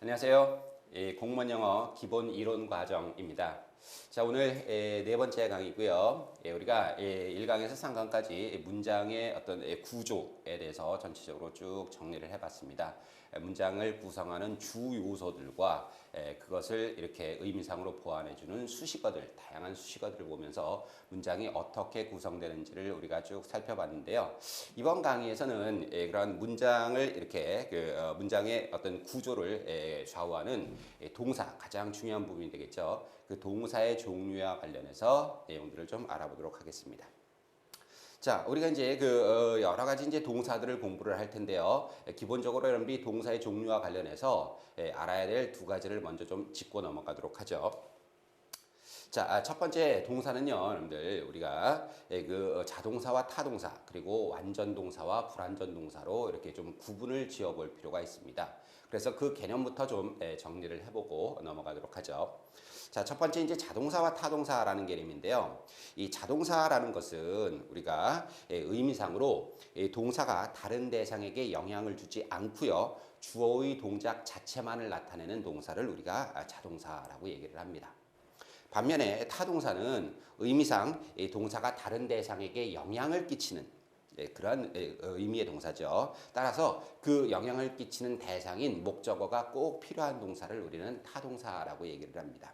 안녕하세요. 공무원 영어 기본 이론 과정입니다. 자, 오늘 네 번째 강의고요. 우리가 1강에서 3강까지 문장의 어떤 구조에 대해서 전체적으로 쭉 정리를 해봤습니다. 문장을 구성하는 주 요소들과 그것을 이렇게 의미상으로 보완해주는 수식어들, 다양한 수식어들을 보면서 문장이 어떻게 구성되는지를 우리가 쭉 살펴봤는데요. 이번 강의에서는 그런 문장을 이렇게 문장의 어떤 구조를 좌우하는 동사, 가장 중요한 부분이 되겠죠. 그 동사의 종류와 관련해서 내용들을 좀 알아보도록 하겠습니다. 자, 우리가 이제 여러 가지 이제 동사들을 공부를 할 텐데요. 기본적으로 여러분들이 동사의 종류와 관련해서 알아야 될 두 가지를 먼저 좀 짚고 넘어가도록 하죠. 자, 첫 번째 동사는요, 여러분들 우리가 자동사와 타동사 그리고 완전 동사와 불완전 동사로 이렇게 좀 구분을 지어볼 필요가 있습니다. 그래서 그 개념부터 좀 정리를 해보고 넘어가도록 하죠. 자, 첫 번째 이제 자동사와 타동사라는 개념인데요. 이 자동사라는 것은 우리가 의미상으로 동사가 다른 대상에게 영향을 주지 않고요, 주어의 동작 자체만을 나타내는 동사를 우리가 자동사라고 얘기를 합니다. 반면에 타동사는 의미상 동사가 다른 대상에게 영향을 끼치는 그런 의미의 동사죠. 따라서 그 영향을 끼치는 대상인 목적어가 꼭 필요한 동사를 우리는 타동사라고 얘기를 합니다.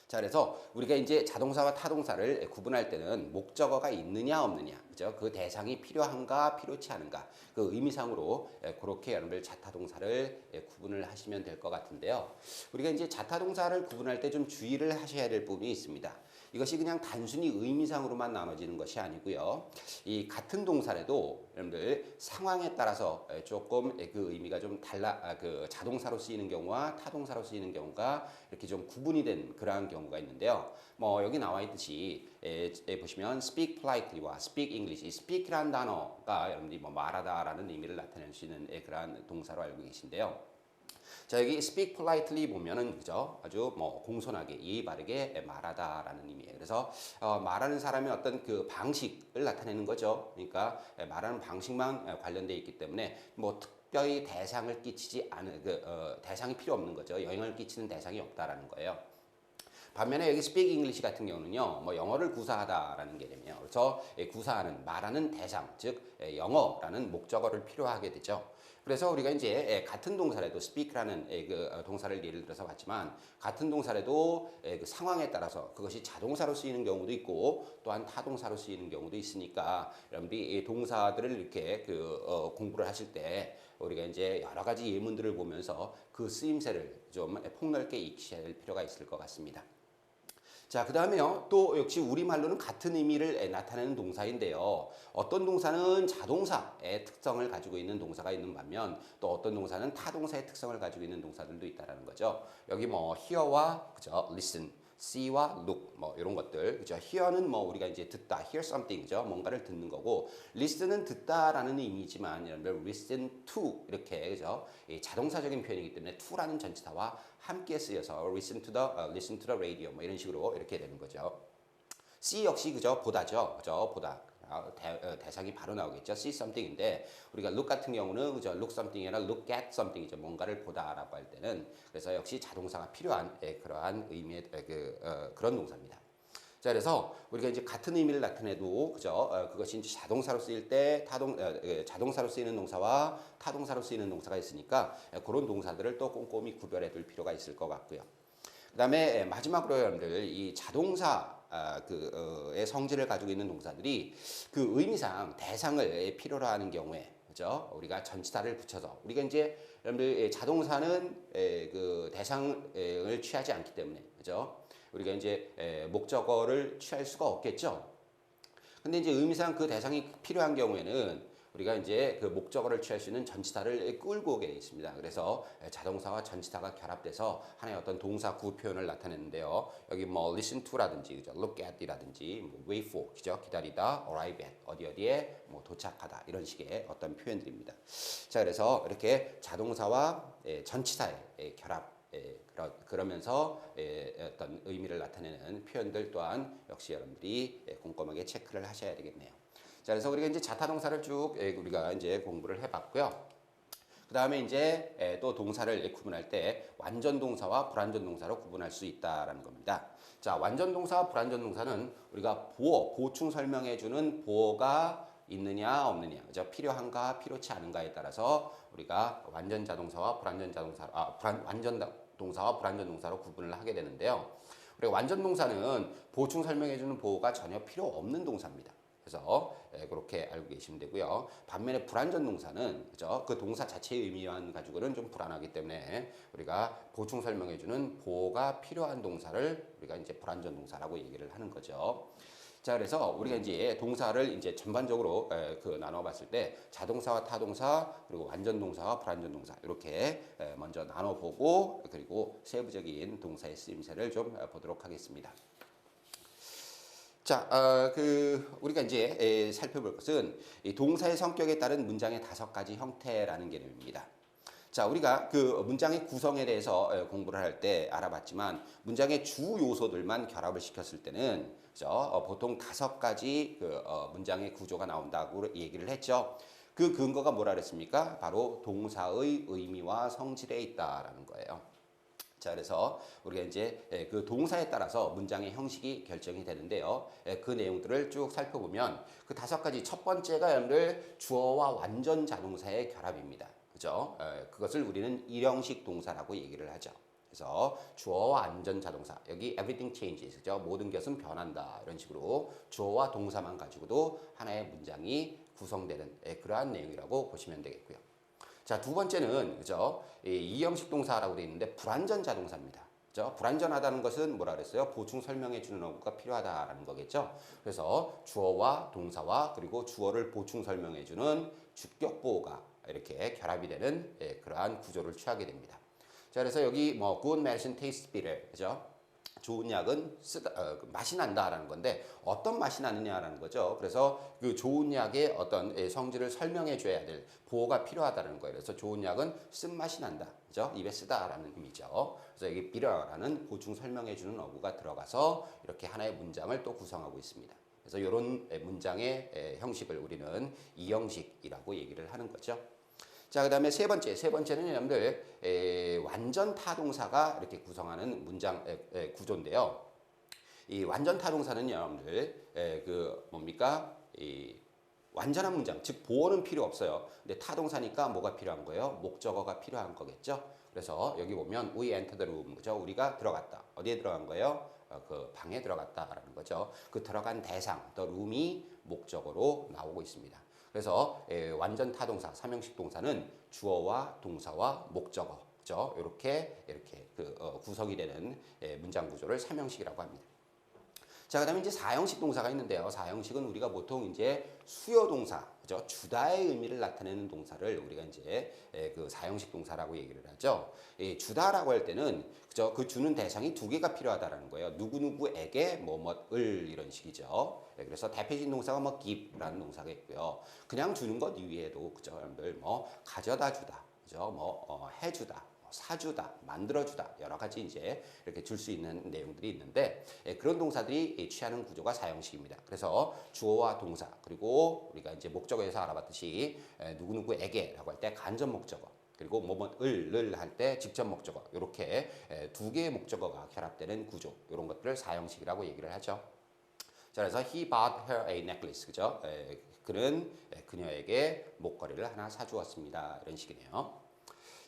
자, 그래서 우리가 이제 자동사와 타동사를 구분할 때는 목적어가 있느냐 없느냐, 그죠? 그 대상이 필요한가 필요치 않은가, 그 의미상으로 그렇게 여러분들 자타동사를 구분을 하시면 될 것 같은데요. 우리가 이제 자타동사를 구분할 때 좀 주의를 하셔야 될 부분이 있습니다. 이것이 그냥 단순히 의미상으로만 나눠지는 것이 아니고요. 이 같은 동사라도 여러분들 상황에 따라서 조금 그 의미가 좀 그 자동사로 쓰이는 경우와 타동사로 쓰이는 경우가 이렇게 좀 구분이 된 그러한 경우가 있는데요. 뭐 여기 나와 있듯이 보시면 speak politely와 speak English, 이 speak이라는 단어가 여러분들이 뭐 말하다라는 의미를 나타낼 수 있는 그러한 동사로 알고 계신데요. 자, 여기 speak politely 보면은 그죠? 아주 뭐 공손하게 예의 바르게 말하다라는 의미예요. 그래서 말하는 사람의 어떤 그 방식을 나타내는 거죠. 그러니까 말하는 방식만 관련되어 있기 때문에 뭐 특별히 대상을 끼치지 않은 대상이 필요 없는 거죠. 영향을 끼치는 대상이 없다라는 거예요. 반면에 여기 speak English 같은 경우는요, 뭐 영어를 구사하다라는 개념이에요. 그래서 구사하는, 말하는 대상, 즉 영어라는 목적어를 필요하게 되죠. 그래서 우리가 이제 같은 동사라도 speak라는 동사를 예를 들어서 봤지만, 같은 동사라도 그 상황에 따라서 그것이 자동사로 쓰이는 경우도 있고 또한 타동사로 쓰이는 경우도 있으니까 여러분들이 동사들을 이렇게 공부를 하실 때 우리가 이제 여러 가지 예문들을 보면서 그 쓰임새를 좀 폭넓게 익히셔야 될 필요가 있을 것 같습니다. 자, 그 다음에요. 또 역시 우리말로는 같은 의미를 나타내는 동사인데요. 어떤 동사는 자동사의 특성을 가지고 있는 동사가 있는 반면 또 어떤 동사는 타동사의 특성을 가지고 있는 동사들도 있다는 거죠. 여기 뭐 hear와 그죠? listen, see와 look 뭐 이런 것들 그죠? hear는 뭐 우리가 이제 듣다, hear something죠. 뭔가를 듣는 거고 listen은 듣다라는 의미지만 여러분 listen to 이렇게 그죠? 이 자동사적인 표현이기 때문에 to라는 전치사와 함께 쓰여서 listen to the radio 뭐 이런 식으로 이렇게 되는 거죠. see 역시 그죠? 보다죠. 그죠? 보다. 대상이 바로 나오겠죠. see something인데 우리가 look 같은 경우는 그죠? look something이 아니라 look at something이죠. 뭔가를 보다라고 할 때는 그래서 역시 자동사가 필요한 그러한 의미의 그런 동사입니다. 자, 그래서 우리가 이제 같은 의미를 나타내도 그죠? 그것이 이제 자동사로 쓰일 때 자동사로 쓰이는 동사와 타동사로 쓰이는 동사가 있으니까 그런 동사들을 또 꼼꼼히 구별해 둘 필요가 있을 것 같고요. 그다음에 마지막으로 여러분들 이 자동사의 성질을 가지고 있는 동사들이 그 의미상 대상을 필요로 하는 경우에 그죠? 우리가 전치사를 붙여서 우리가 이제 여러분들 자동사는 그 대상을 취하지 않기 때문에 그죠? 우리가 이제 목적어를 취할 수가 없겠죠. 근데 이제 의미상 그 대상이 필요한 경우에는 우리가 이제 그 목적어를 취할 수 있는 전치사를 끌고 오게 되어 있습니다. 그래서 자동사와 전치사가 결합돼서 하나의 어떤 동사 구 표현을 나타내는데요. 여기 뭐 listen to라든지, 그죠? look at이라든지, 뭐 wait for, 그죠? 기다리다, arrive at, 어디에 뭐 도착하다 이런 식의 어떤 표현들입니다. 자, 그래서 이렇게 자동사와 전치사의 결합. 그러면서 어떤 의미를 나타내는 표현들 또한 역시 여러분들이 꼼꼼하게 체크를 하셔야 되겠네요. 자, 그래서 우리가 이제 자타동사를 쭉 우리가 이제 공부를 해봤고요. 다음에 이제 또 동사를 구분할 때 완전 동사와 불완전 동사로 구분할 수 있다라는 겁니다. 자, 완전 동사와 불완전 동사는 우리가 보충 설명해주는 보어가 있느냐 없느냐, 그죠? 필요한가 필요치 않은가에 따라서 우리가 완전 자동사와 불완전 자동사, 완전 동사와 불완전 동사로 구분을 하게 되는데요. 우리가 완전 동사는 보충 설명해주는 보어가 전혀 필요 없는 동사입니다. 그래서 그렇게 알고 계시면 되고요. 반면에 불완전 동사는 그죠? 그 동사 자체의 의미만 가지고는 좀 불안하기 때문에 우리가 보충 설명해주는 보어가 필요한 동사를 우리가 이제 불완전 동사라고 얘기를 하는 거죠. 자, 그래서 우리가 이제 동사를 이제 전반적으로 나눠봤을 때 자동사와 타동사 그리고 완전 동사와 불완전 동사 이렇게 먼저 나눠보고 그리고 세부적인 동사의 쓰임새를 좀 보도록 하겠습니다. 자, 우리가 이제 살펴볼 것은 이 동사의 성격에 따른 문장의 5가지 형태라는 개념입니다. 자, 우리가 그 문장의 구성에 대해서 공부를 할 때 알아봤지만 문장의 주 요소들만 결합을 시켰을 때는 그죠? 보통 5가지 문장의 구조가 나온다고 얘기를 했죠. 그 근거가 뭐라 그랬습니까? 바로 동사의 의미와 성질에 있다라는 거예요. 자, 그래서 우리가 이제 그 동사에 따라서 문장의 형식이 결정이 되는데요. 그 내용들을 쭉 살펴보면 그 5가지 첫 번째가 여러분들 주어와 완전 자동사의 결합입니다. 그죠? 그것을 우리는 일형식 동사라고 얘기를 하죠. 그래서 주어와 완전 자동사, 여기 everything changes, 그죠? 모든 것은 변한다. 이런 식으로 주어와 동사만 가지고도 하나의 문장이 구성되는 그러한 내용이라고 보시면 되겠고요. 자, 두 번째는 그죠? 이형식 동사라고 되어 있는데 불완전 자동사입니다. 그죠? 불완전하다는 것은 뭐라 그랬어요? 보충 설명해 주는 어구가 필요하다라는 거겠죠. 그래서 주어와 동사와 그리고 주어를 보충 설명해 주는 주격 보어가 이렇게 결합이 되는 그러한 구조를 취하게 됩니다. 자, 그래서 여기 뭐 good medicine tastes bitter, 그죠? 좋은 약은 맛이 난다라는 건데 어떤 맛이 나느냐라는 거죠. 그래서 그 좋은 약의 어떤 성질을 설명해 줘야 될 보호가 필요하다는 거예요. 그래서 좋은 약은 쓴맛이 난다. 그죠? 입에 쓰다라는 의미죠. 그래서 여기 비려라는 보충 설명해 주는 어구가 들어가서 이렇게 하나의 문장을 또 구성하고 있습니다. 그래서 이런 문장의 형식을 우리는 이형식이라고 얘기를 하는 거죠. 자, 그 다음에 세 번째는 여러분들 완전 타동사가 이렇게 구성하는 문장 구조인데요. 이 완전 타동사는 여러분들 뭡니까? 이 완전한 문장, 즉 보어는 필요 없어요. 근데 타동사니까 뭐가 필요한 거예요? 목적어가 필요한 거겠죠. 그래서 여기 보면 we entered the room, 그죠? 우리가 들어갔다. 어디에 들어간 거예요? 그 방에 들어갔다라는 거죠. 그 들어간 대상, the room이 목적어로 나오고 있습니다. 그래서 완전 타동사, 삼형식 동사는 주어와 동사와 목적어, 그죠? 이렇게 구성이 되는 문장 구조를 삼형식이라고 합니다. 자, 그다음에 이제 사형식 동사가 있는데요. 사형식은 우리가 보통 이제 수요 동사, 그죠? 주다의 의미를 나타내는 동사를 우리가 이제 그 사형식 동사라고 얘기를 하죠. 주다라고 할 때는 그죠? 그 주는 대상이 2개가 필요하다라는 거예요. 누구누구에게 뭐뭐을 이런 식이죠. 그래서 대표적인 동사가 뭐 give라는 동사가 있고요. 그냥 주는 것 이외에도 그죠? 여러분들 뭐 가져다 주다, 그죠? 뭐 해주다. 사주다, 만들어주다 여러 가지 이제 이렇게 줄 수 있는 내용들이 있는데 그런 동사들이 취하는 구조가 사형식입니다. 그래서 주어와 동사 그리고 우리가 이제 목적어에서 알아봤듯이 누구누구에게라고 할 때 간접 목적어 그리고 뭐뭐을 할 때 직접 목적어 이렇게 2개의 목적어가 결합되는 구조 이런 것들을 사형식이라고 얘기를 하죠. 자, 그래서 he bought her a necklace, 그죠? 그는 그녀에게 목걸이를 하나 사주었습니다. 이런 식이네요.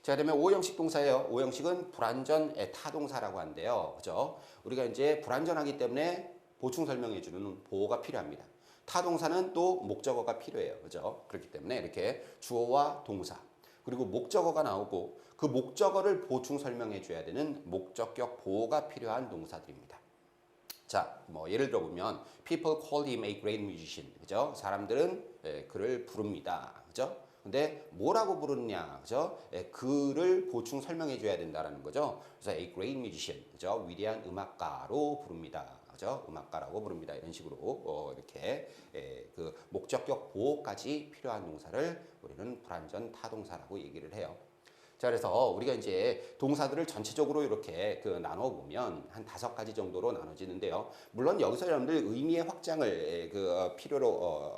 자, 그다음에 오형식 동사예요. 오형식은 불완전 타동사라고 하는데요. 그죠? 우리가 이제 불완전하기 때문에 보충 설명해 주는 보호가 필요합니다. 타동사는 또 목적어가 필요해요. 그죠? 그렇기 때문에 이렇게 주어와 동사 그리고 목적어가 나오고 그 목적어를 보충 설명해 줘야 되는 목적격 보호가 필요한 동사들입니다. 자, 뭐 예를 들어 보면 people called him a great musician. 그죠? 사람들은 그를 부릅니다. 그죠? 근데 뭐라고 부르느냐, 그죠? 그를 보충 설명해 줘야 된다라는 거죠. 그래서 a great musician, 그죠? 위대한 음악가로 부릅니다, 그죠? 음악가라고 부릅니다. 이런 식으로 이렇게 그 목적격 보호까지 필요한 동사를 우리는 불완전 타동사라고 얘기를 해요. 자, 그래서 우리가 이제 동사들을 전체적으로 이렇게 나눠 보면 한 5가지 정도로 나눠지는데요. 물론 여기서 여러분들 의미의 확장을 필요로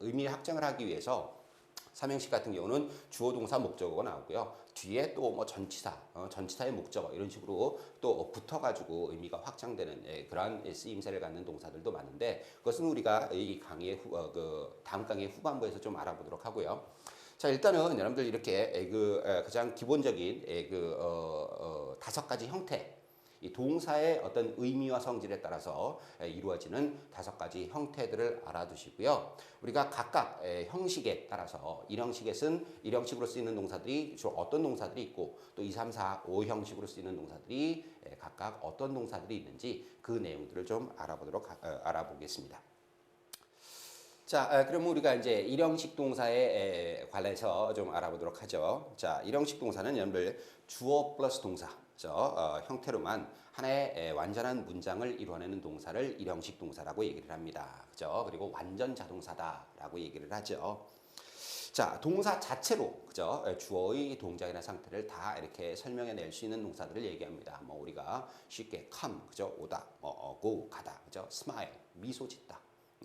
의미의 확장을 하기 위해서 삼형식 같은 경우는 주어 동사 목적어가 나오고요. 뒤에 또 뭐 전치사, 전치사의 목적어 이런 식으로 또 붙어가지고 의미가 확장되는 그러한 쓰임새를 갖는 동사들도 많은데 그것은 우리가 이 강의의 다음 강의 후반부에서 좀 알아보도록 하고요. 자, 일단은 여러분들 이렇게 가장 기본적인 5가지 형태, 이 동사의 어떤 의미와 성질에 따라서 이루어지는 5가지 형태들을 알아두시고요. 우리가 각각 형식에 따라서 1형식으로 쓰이는 동사들이 주로 어떤 동사들이 있고 또 2, 3, 4, 5 형식으로 쓰이는 동사들이 각각 어떤 동사들이 있는지 그 내용들을 좀 알아보겠습니다. 자, 그러면 우리가 이제 일형식 동사에 관해서 좀 알아보도록 하죠. 자, 일형식 동사는 여러분들 주어 플러스 동사 형태로만 하나의 완전한 문장을 이루어내는 동사를 일형식 동사라고 얘기를 합니다. 그죠? 그리고 완전 자동사다라고 얘기를 하죠. 자, 동사 자체로 그죠? 주어의 동작이나 상태를 다 이렇게 설명해낼 수 있는 동사들을 얘기합니다. 뭐 우리가 쉽게 come 그죠? 오다, go 가다, 그죠? smile 미소 짓다,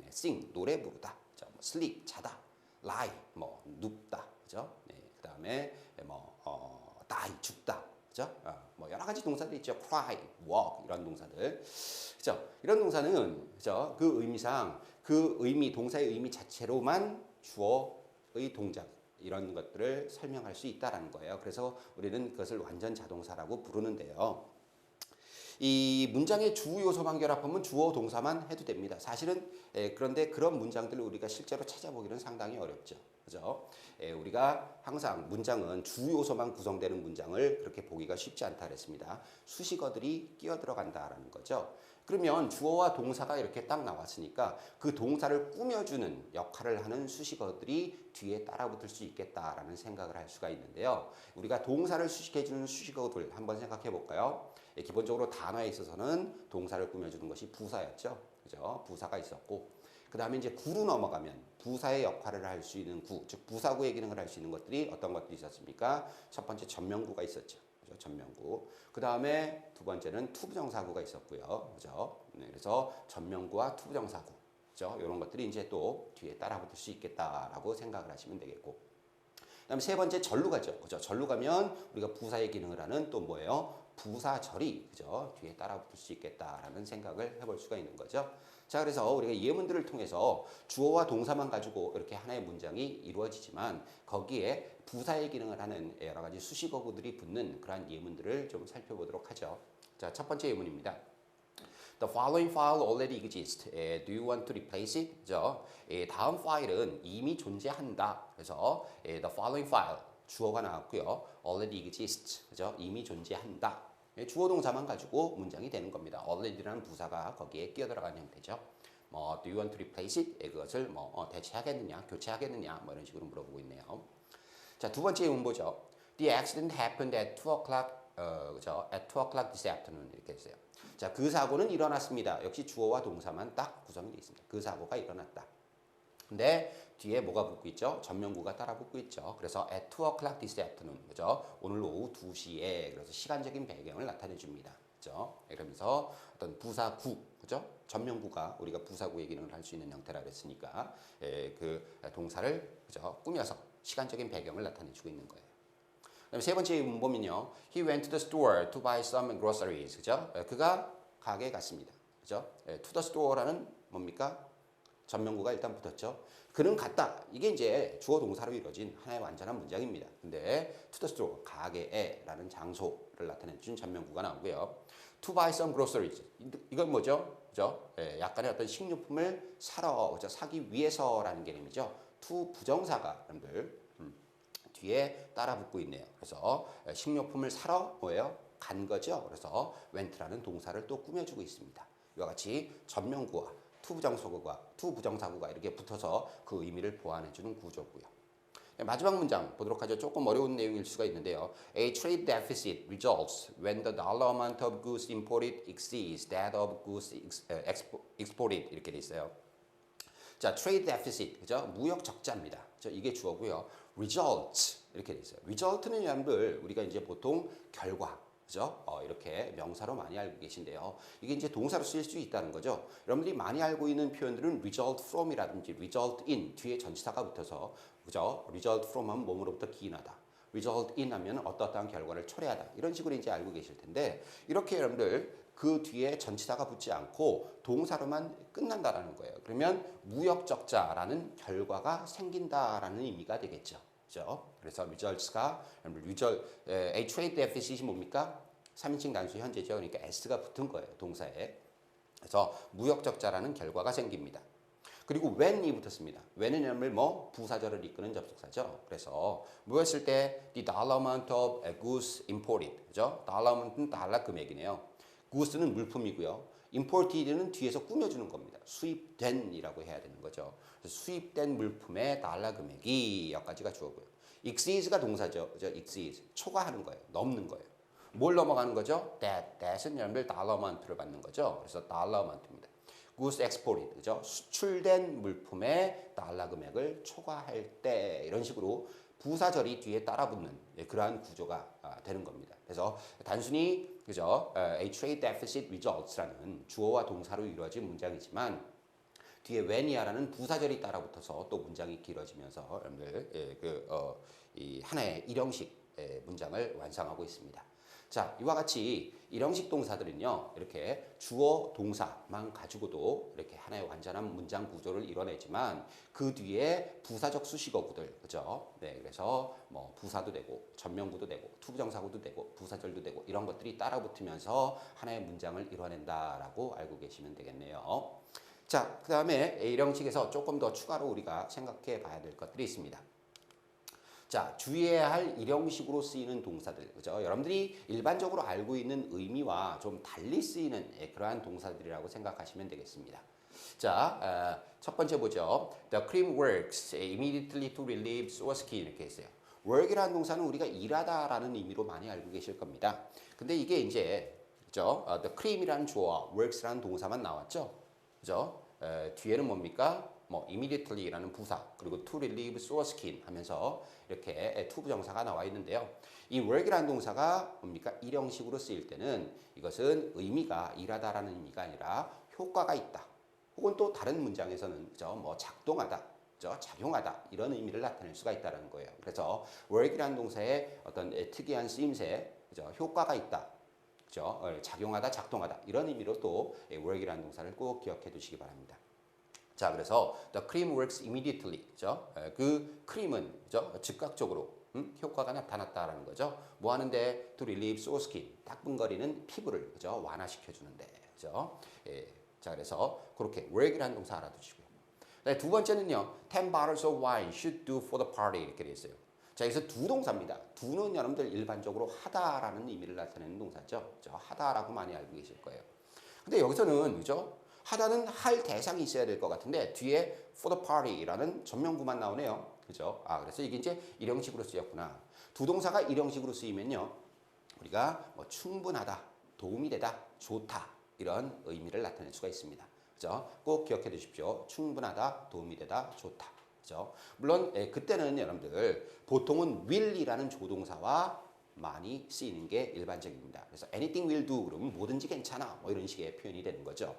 sing 노래 부르다, 그죠? sleep 자다, lie 뭐 눕다, 그죠? 그다음에 뭐 die 죽다, 그죠? 뭐 여러 가지 동사들 있죠. cry, walk 이런 동사들, 그죠? 이런 동사는 그죠? 그 의미상 그 의미 동사의 의미 자체로만 주어의 동작 이런 것들을 설명할 수 있다라는 거예요. 그래서 우리는 그것을 완전 자동사라고 부르는데요. 이 문장의 주 요소만 결합하면 주어 동사만 해도 됩니다. 사실은 그런데 그런 문장들을 우리가 실제로 찾아보기는 상당히 어렵죠. 그죠? 우리가 항상 문장은 주 요소만 구성되는 문장을 그렇게 보기가 쉽지 않다 그랬습니다. 수식어들이 끼어 들어간다라는 거죠. 그러면 주어와 동사가 이렇게 딱 나왔으니까 그 동사를 꾸며주는 역할을 하는 수식어들이 뒤에 따라붙을 수 있겠다라는 생각을 할 수가 있는데요. 우리가 동사를 수식해주는 수식어들 한번 생각해 볼까요? 기본적으로 단어에 있어서는 동사를 꾸며주는 것이 부사였죠. 그죠? 부사가 있었고, 그 다음에 이제 구로 넘어가면 부사의 역할을 할 수 있는 구, 즉 부사구의 기능을 할 수 있는 것들이 어떤 것들이 있었습니까? 첫 번째 전명구가 있었죠. 그죠? 전명구. 그 다음에 두 번째는 투부정사구가 있었고요. 그죠? 그래서 전명구와 투부정사구. 그죠? 이런 것들이 이제 또 뒤에 따라붙을 수 있겠다라고 생각을 하시면 되겠고. 그다음에 세 번째 전루가죠. 그죠? 전루가면 우리가 부사의 기능을 하는 또 뭐예요? 부사절이 그죠? 뒤에 따라붙을 수 있겠다라는 생각을 해볼 수가 있는 거죠. 자, 그래서 우리가 예문들을 통해서 주어와 동사만 가지고 이렇게 하나의 문장이 이루어지지만 거기에 부사의 기능을 하는 여러 가지 수식어구들이 붙는 그러한 예문들을 좀 살펴보도록 하죠. 자, 첫 번째 예문입니다. The following file already exists. Do you want to replace it? 그죠? 다음 파일은 이미 존재한다. 그래서 the following file 주어가 나왔고요. already exists. 그죠? 이미 존재한다. 주어 동사만 가지고 문장이 되는 겁니다. already라는 부사가 거기에 끼어 들어가는 형태죠. 뭐 do you want to replace it? 그것을 뭐 대체하겠느냐, 교체하겠느냐, 뭐 이런 식으로 물어보고 있네요. 자, 두 번째 예문 보죠. The accident happened at 2 o'clock. 그죠? At 2 o'clock this afternoon 이렇게 했어요. 자, 그 사고는 일어났습니다. 역시 주어와 동사만 딱 구성이 되어 있습니다. 그 사고가 일어났다. 근데 뒤에 뭐가 붙고 있죠? 전명구가 따라 붙고 있죠. 그래서 at 2 o'clock this afternoon, 그죠? 오늘 오후 2시에 그래서 시간적인 배경을 나타내 줍니다. 그죠? 그러면서 어떤 부사구, 그죠? 전명구가 우리가 부사구의 기능을 할 수 있는 형태라 그랬으니까 그 동사를 그죠? 꾸며서 시간적인 배경을 나타내 주고 있는 거예요. 그다음에 세 번째 문법은요. He went to the store to buy some groceries. 그죠? 그가 가게에 갔습니다. 그죠? to the store라는 뭡니까? 전명구가 일단 붙었죠. 그는 갔다. 이게 이제 주어 동사로 이루어진 하나의 완전한 문장입니다. 근데 to the store, 가게에라는 장소를 나타내준 전명구가 나오고요. To buy some groceries. 이건 뭐죠? 그죠? 약간의 어떤 식료품을 사러, 그죠? 사기 위해서라는 개념이죠. to 부정사가 여러분들 뒤에 따라 붙고 있네요. 그래서 식료품을 사러 뭐예요? 간 거죠. 그래서 went라는 동사를 또 꾸며주고 있습니다. 이와 같이 전명구와 투부정사구가 이렇게 붙어서 그 의미를 보완해주는 구조고요. 마지막 문장 보도록 하죠. 조금 어려운 내용일 수가 있는데요. A trade deficit results when the dollar amount of goods imported exceeds that of goods exported 이렇게 돼 있어요. 자, trade deficit, 그죠? 무역 적자입니다. 이게 주어고요. results 이렇게 돼 있어요. result는 여러분들 우리가 이제 보통 결과, 그죠? 이렇게 명사로 많이 알고 계신데요. 이게 이제 동사로 쓰일 수 있다는 거죠. 여러분들이 많이 알고 있는 표현들은 result from이라든지 result in 뒤에 전치사가 붙어서 그죠? result from 하면 몸으로부터 기인하다. result in 하면 어떠한 결과를 초래하다. 이런 식으로 이제 알고 계실 텐데 이렇게 여러분들 그 뒤에 전치사가 붙지 않고 동사로만 끝난다라는 거예요. 그러면 무역적자라는 결과가 생긴다라는 의미가 되겠죠. 그죠? 그래서 results가 a trade deficit이 뭡니까? 3인칭 단수 현재죠. 그러니까 s가 붙은 거예요. 동사에. 그래서 무역적자라는 결과가 생깁니다. 그리고 when이 붙었습니다. when은 여러분들 뭐 부사절을 이끄는 접속사죠. 그래서 뭐였을 때 the dollar amount of a goods imported. 그죠? dollar amount는 달러 금액이네요. goods는 물품이고요. imported는 뒤에서 꾸며주는 겁니다. 수입된이라고 해야 되는 거죠. 수입된 물품의 달러 금액이 여기까지가 주어고요. exceeds가 동사죠. 그죠? exceeds 초과하는 거예요. 넘는 거예요. 뭘 넘어가는 거죠? that은 여러분들 달러 amount를 받는 거죠. 그래서 달러 amount입니다. goods exported, 그죠? 수출된 물품의 달러 금액을 초과할 때 이런 식으로 부사절이 뒤에 따라붙는 그러한 구조가 되는 겁니다. 그래서 단순히 그죠? A trade deficit results라는 주어와 동사로 이루어진 문장이지만 뒤에 when이야라는 부사절이 따라붙어서 또 문장이 길어지면서 여러분들 이 하나의 일형식 문장을 완성하고 있습니다. 자, 이와 같이 일형식 동사들은요, 이렇게 주어, 동사만 가지고도 이렇게 하나의 완전한 문장 구조를 이뤄내지만 그 뒤에 부사적 수식어구들, 그죠? 네, 그래서 뭐 부사도 되고, 전명구도 되고, 투부정사구도 되고, 부사절도 되고 이런 것들이 따라붙으면서 하나의 문장을 이뤄낸다라고 알고 계시면 되겠네요. 자, 그 다음에 일형식에서 조금 더 추가로 우리가 생각해 봐야 될 것들이 있습니다. 자, 주의해야 할 일형식으로 쓰이는 동사들, 그죠? 여러분들이 일반적으로 알고 있는 의미와 좀 달리 쓰이는 그러한 동사들이라고 생각하시면 되겠습니다. 자, 첫 번째 보죠. The cream works immediately to relieve sore skin 이렇게 했어요. work이라는 동사는 우리가 일하다라는 의미로 많이 알고 계실 겁니다. 근데 이게 이제 그죠? The cream이라는 주어와 works라는 동사만 나왔죠, 그죠? 뒤에는 뭡니까? 뭐 immediately라는 부사 그리고 to relieve sore skin 하면서 이렇게 투부정사가 나와 있는데요. 이 work이라는 동사가 뭡니까? 일형식으로 쓰일 때는 이것은 의미가 일하다라는 의미가 아니라 효과가 있다. 혹은 또 다른 문장에서는 그죠? 뭐 작동하다, 그죠? 작용하다 이런 의미를 나타낼 수가 있다는 거예요. 그래서 work이라는 동사의 어떤 특이한 쓰임새, 그죠? 효과가 있다. 그죠? 작용하다, 작동하다 이런 의미로 또 work이라는 동사를 꼭 기억해 두시기 바랍니다. 자, 그래서 the cream works immediately, 그죠? 그 크림은 그죠? 즉각적으로 효과가 나타났다라는 거죠. 뭐 하는데 to relieve sore skin, 따끔거리는 피부를 그죠? 완화시켜 주는데, 그죠? 자, 그래서 그렇게 work이라는 동사 알아두시고요. 네, 두 번째는요, 10 bottles of wine should do for the party 이렇게 돼 있어요. 자, 여기서 두 동사입니다. 두는 여러분들 일반적으로 하다라는 의미를 나타내는 동사죠. 그죠? 하다라고 많이 알고 계실 거예요. 근데 여기서는 그죠? 하다는 할 대상이 있어야 될 것 같은데 뒤에 for the party라는 전명구만 나오네요. 그죠? 아, 그래서 이게 이제 일형식으로 쓰였구나. 두 동사가 일형식으로 쓰이면요, 우리가 뭐 충분하다, 도움이 되다, 좋다 이런 의미를 나타낼 수가 있습니다. 그죠? 꼭 기억해 두십시오. 충분하다, 도움이 되다, 좋다. 그죠? 물론 그때는 여러분들 보통은 will이라는 조동사와 많이 쓰이는 게 일반적입니다. 그래서 anything will do 그러면 뭐든지 괜찮아 뭐 이런 식의 표현이 되는 거죠.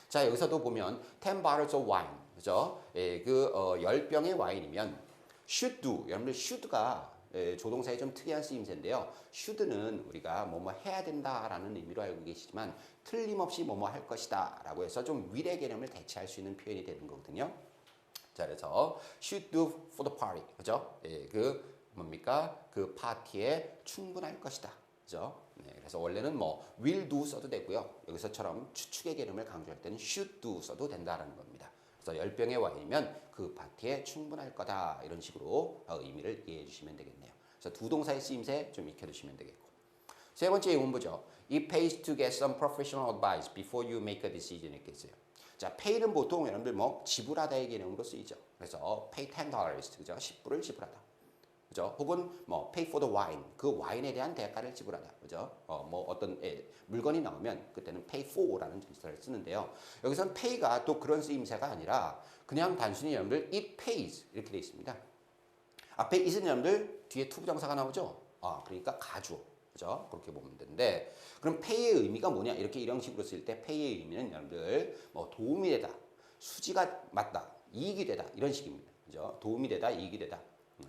자, 여기서도 보면 10 bottles of wine, 그죠? 10병의 와인이면 should do, 여러분들 should가 조동사의 좀 특이한 쓰임새인데요. should는 우리가 뭐뭐 해야 된다라는 의미로 알고 계시지만 틀림없이 뭐뭐 할 것이다 라고 해서 좀 will의 개념을 대체할 수 있는 표현이 되는 거거든요. 자, 그래서 should do for the party, 그죠? 뭡니까? 그 파티에 충분할 것이다. 그죠? 네, 그래서 원래는 뭐 will do 써도 되고요. 여기서처럼 추측의 개념을 강조할 때는 should do 써도 된다라는 겁니다. 그래서 10병의 와인이면 그 파티에 충분할 거다. 이런 식으로 의미를 이해해 주시면 되겠네요. 그래서 두 동사의 쓰임새 좀 익혀 두시면 되겠고. 세 번째 예문 보죠. It pays to get some professional advice before you make a decision 이렇게 있어요. 자, pay는 보통 여러분들 뭐 지불하다의 개념으로 쓰이죠. 그래서 pay $10, 그죠? 10불을 지불하다. 그죠? 혹은 뭐 pay for the wine, 그 와인에 대한 대가를 지불하다. 그죠? 뭐 어떤 물건이 나오면 그때는 pay for라는 전치사를 쓰는데요. 여기서는 pay가 또 그런 쓰임새가 아니라 그냥 단순히 여러분들 it pays 이렇게 되어 있습니다. 앞에 it은 여러분들 뒤에 투부정사가 나오죠? 그러니까 가주어. 그죠? 그렇게 보면 되는데 그럼 pay의 의미가 뭐냐? 이렇게 이런 식으로 쓸 때 pay의 의미는 여러분들 뭐 도움이 되다, 수지가 맞다, 이익이 되다 이런 식입니다. 그죠? 도움이 되다, 이익이 되다,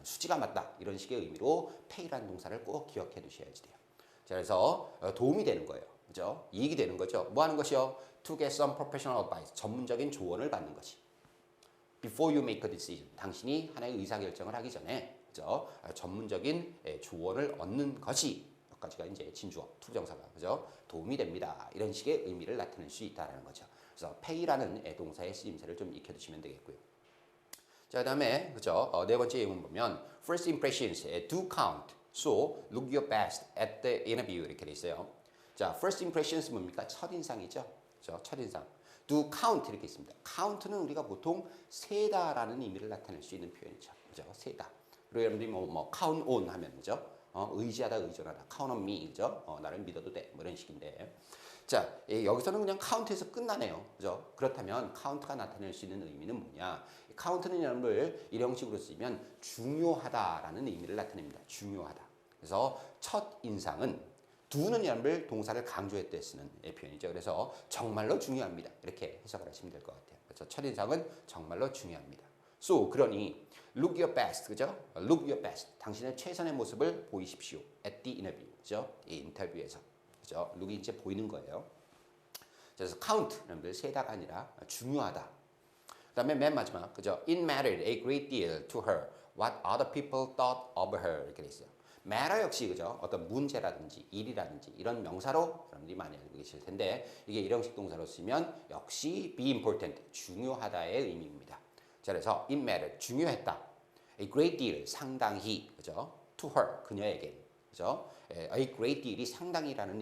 수지가 맞다 이런 식의 의미로 pay라는 동사를 꼭 기억해 두셔야지 돼요. 자, 그래서 도움이 되는 거예요. 그죠? 이익이 되는 거죠. 뭐 하는 것이요? To get some professional advice. 전문적인 조언을 받는 것이. Before you make a decision. 당신이 하나의 의사결정을 하기 전에 그죠? 전문적인 조언을 얻는 것이 여기까지가 이제 진주어, 투부정사가 그죠? 도움이 됩니다. 이런 식의 의미를 나타낼 수 있다는 거죠. 그래서 pay라는 동사의 쓰임새를 좀 익혀두시면 되겠고요. 자, 그다음에 그죠? 네 번째 예문 보면 first impressions do count. So look your best at the interview 이렇게 돼 있어요. 자, first impressions 뭡니까? 첫인상이죠. 그죠? 첫인상. do count 이렇게 있습니다. count는 우리가 보통 세다라는 의미를 나타낼 수 있는 표현이죠. 그죠? 세다. 그리고 여러분들이 뭐 count on 하면 그죠? 의지하다, 의존하다. count on me 그죠? 나를 믿어도 돼. 뭐 이런 식인데. 자, 여기서는 그냥 count에서 끝나네요. 그죠? 그렇다면 count가 나타낼 수 있는 의미는 뭐냐? count는 여러분들 이런 식으로 쓰면 중요하다라는 의미를 나타냅니다. 중요하다. 그래서 첫 인상은 do는 여러분들 동사를 강조할 때 쓰는 표현이죠. 그래서 정말로 중요합니다. 이렇게 해석을 하시면 될 것 같아요. 그래서 첫 인상은 정말로 중요합니다. So 그러니 look your best, 그죠? Look your best. 당신의 최선의 모습을 보이십시오. At the interview, 그죠? 이 인터뷰에서, 그죠? look이 이제 보이는 거예요. 그래서 count, 여러분들 세다가 아니라 중요하다. 그다음에 맨 마지막, 그죠? It mattered a great deal to her what other people thought of her 이렇게 돼 있어요. matter 역시 그죠? 어떤 문제라든지 일이라든지 이런 명사로 여러분들이 많이 알고 계실 텐데 이게 일형식 동사로 쓰면 역시 be important, 중요하다의 의미입니다. 자, 그래서 it mattered, 중요했다. A great deal, 상당히, 그죠? To her, 그녀에게, 그죠? A great deal이 상당히라는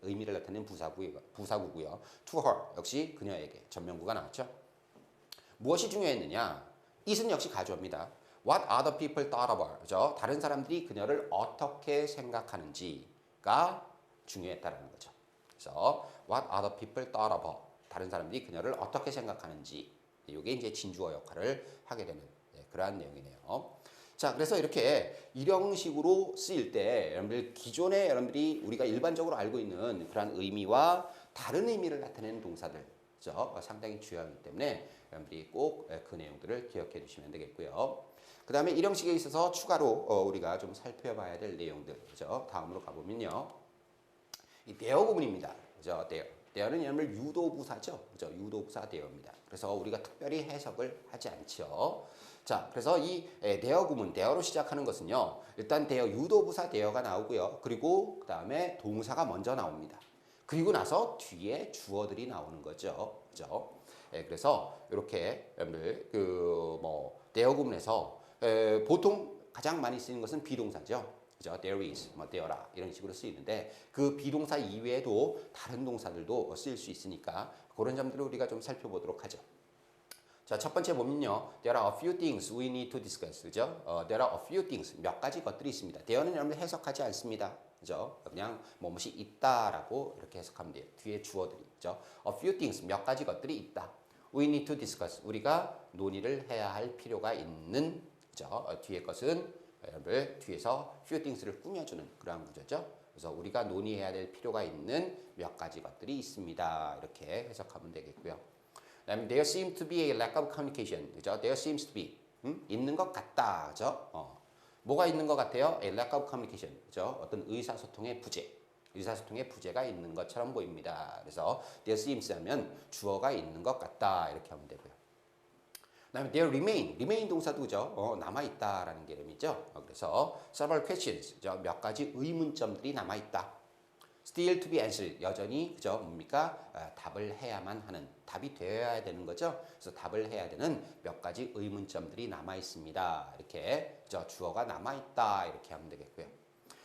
의미를 나타내는 부사구고요. To her, 역시 그녀에게, 전명구가 나왔죠. 무엇이 중요했느냐? it은 역시 가주어입니다. What other people thought of her, 그죠? 다른 사람들이 그녀를 어떻게 생각하는지가 중요했다라는 거죠. 그래서 what other people thought of her, 다른 사람들이 그녀를 어떻게 생각하는지, 이게 이제 진주어 역할을 하게 되는 그러한 내용이네요. 자, 그래서 이렇게 일형식으로 쓰일 때 여러분들 기존에 여러분들이 우리가 일반적으로 알고 있는 그러한 의미와 다른 의미를 나타내는 동사들, 그죠? 상당히 중요하기 때문에 여러분들이 꼭 그 내용들을 기억해 두시면 되겠고요. 그 다음에 일형식에 있어서 추가로 우리가 좀 살펴봐야 될 내용들, 그죠? 다음으로 가보면요. 이 대어 구문입니다. 그죠? 대어. 대어는 여러분들 유도부사죠. 그죠? 유도부사 대어입니다. 그래서 우리가 특별히 해석을 하지 않죠. 자, 그래서 이 대어 구문, 대어로 시작하는 것은요. 일단 대어, 유도부사 대어가 나오고요. 그리고 그 다음에 동사가 먼저 나옵니다. 그리고 나서 뒤에 주어들이 나오는 거죠. 그죠? 그래서 이렇게 여러분들 대어 구문에서 보통 가장 많이 쓰이는 것은 비동사죠. 그죠? There is, there are 이런 식으로 쓰이는데 그 비동사 이외에도 다른 동사들도 쓰일 수 있으니까 그런 점들을 우리가 좀 살펴보도록 하죠. 자, 첫 번째 보면요. There are a few things we need to discuss. 그죠? There are a few things. 몇 가지 것들이 있습니다. there는 여러분들 해석하지 않습니다. 그죠? 그냥 무엇이 있다라고 이렇게 해석하면 돼요. 뒤에 주어들이. 그죠? A few things. 몇 가지 것들이 있다. We need to discuss. 우리가 논의를 해야 할 필요가 있는, 그죠? 뒤에 것은 여러분들 뒤에서 few things를 꾸며주는 그러한 구조죠. 그래서 우리가 논의해야 될 필요가 있는 몇 가지 것들이 있습니다. 이렇게 해석하면 되겠고요. 그다음에 there seems to be a lack of communication. 그죠? There seems to be 있는 것 같다. 그죠? 뭐가 있는 것 같아요? A lack of communication. 그죠? 어떤 의사소통의 부재. 의사소통의 부재가 있는 것처럼 보입니다. 그래서 there seems 하면 주어가 있는 것 같다. 이렇게 하면 되고요. 그다음에 there remain 동사도 그죠? 남아있다라는 개념이죠. 그래서 several questions, 그죠? 몇 가지 의문점들이 남아있다. still to be answered, 여전히 그죠? 뭡니까? 답을 해야만 하는, 답이 되어야 되는 거죠. 그래서 답을 해야 되는 몇 가지 의문점들이 남아있습니다. 이렇게 그죠? 주어가 남아있다. 이렇게 하면 되겠고요.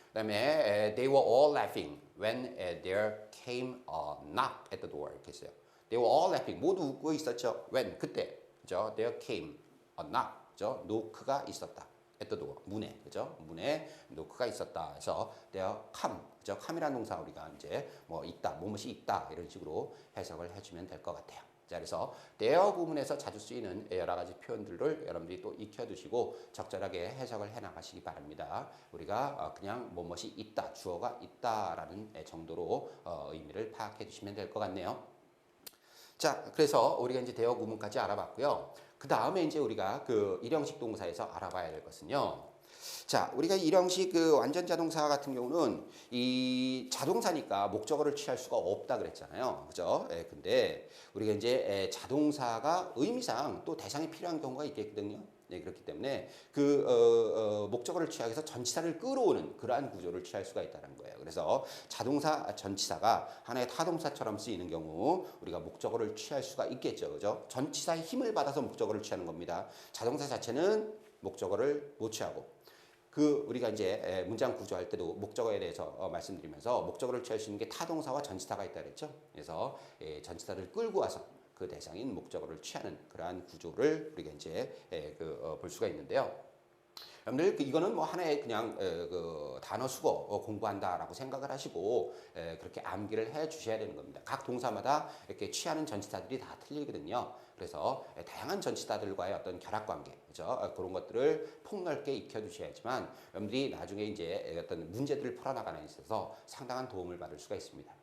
그다음에 they were all laughing when there came a knock at the door. 이렇게 했어요. They were all laughing, 모두 웃고 있었죠. when, 그때. 그죠? There came a knock, 그죠? 노크가 있었다. at the door, 문에, 그죠? 문에 노크가 있었다. 그래서 there come, 그죠? come이라는 동사 우리가 이제 뭐 있다, 무엇이 있다 이런 식으로 해석을 해주면 될 것 같아요. 자, 그래서 대어 구문에서 자주 쓰이는 여러 가지 표현들을 여러분들이 또 익혀두시고 적절하게 해석을 해 나가시기 바랍니다. 우리가 그냥 뭐뭇이 있다, 주어가 있다라는 정도로 의미를 파악해 주시면 될 것 같네요. 자, 그래서 우리가 이제 대어 구문까지 알아봤고요. 그 다음에 이제 우리가 그 일형식 동사에서 알아봐야 될 것은요. 자, 우리가 일형식 그 완전 자동사 같은 경우는 이 자동사니까 목적어를 취할 수가 없다 그랬잖아요. 그죠? 예, 근데 우리가 이제 자동사가 의미상 또 대상이 필요한 경우가 있겠거든요. 네, 그렇기 때문에 그 목적어를 취하기 위해서 전치사를 끌어오는 그러한 구조를 취할 수가 있다는 거예요. 그래서 자동사 전치사가 하나의 타동사처럼 쓰이는 경우 우리가 목적어를 취할 수가 있겠죠. 그죠? 전치사의 힘을 받아서 목적어를 취하는 겁니다. 자동사 자체는 목적어를 못 취하고 그 우리가 이제 문장 구조할 때도 목적어에 대해서 말씀드리면서 목적어를 취할 수 있는 게 타동사와 전치사가 있다 그랬죠. 그래서 전치사를 끌고 와서 그 대상인 목적어를 취하는 그러한 구조를 우리가 이제 볼 수가 있는데요. 여러분들 이거는 뭐 하나의 그냥 그 단어 수거 공부한다라고 생각을 하시고 그렇게 암기를 해 주셔야 되는 겁니다. 각 동사마다 이렇게 취하는 전치사들이 다 틀리거든요. 그래서 다양한 전치사들과의 어떤 결합 관계, 그죠? 그런 것들을 폭넓게 익혀두셔야지만 여러분들이 나중에 이제 어떤 문제들을 풀어나가는 데 있어서 상당한 도움을 받을 수가 있습니다.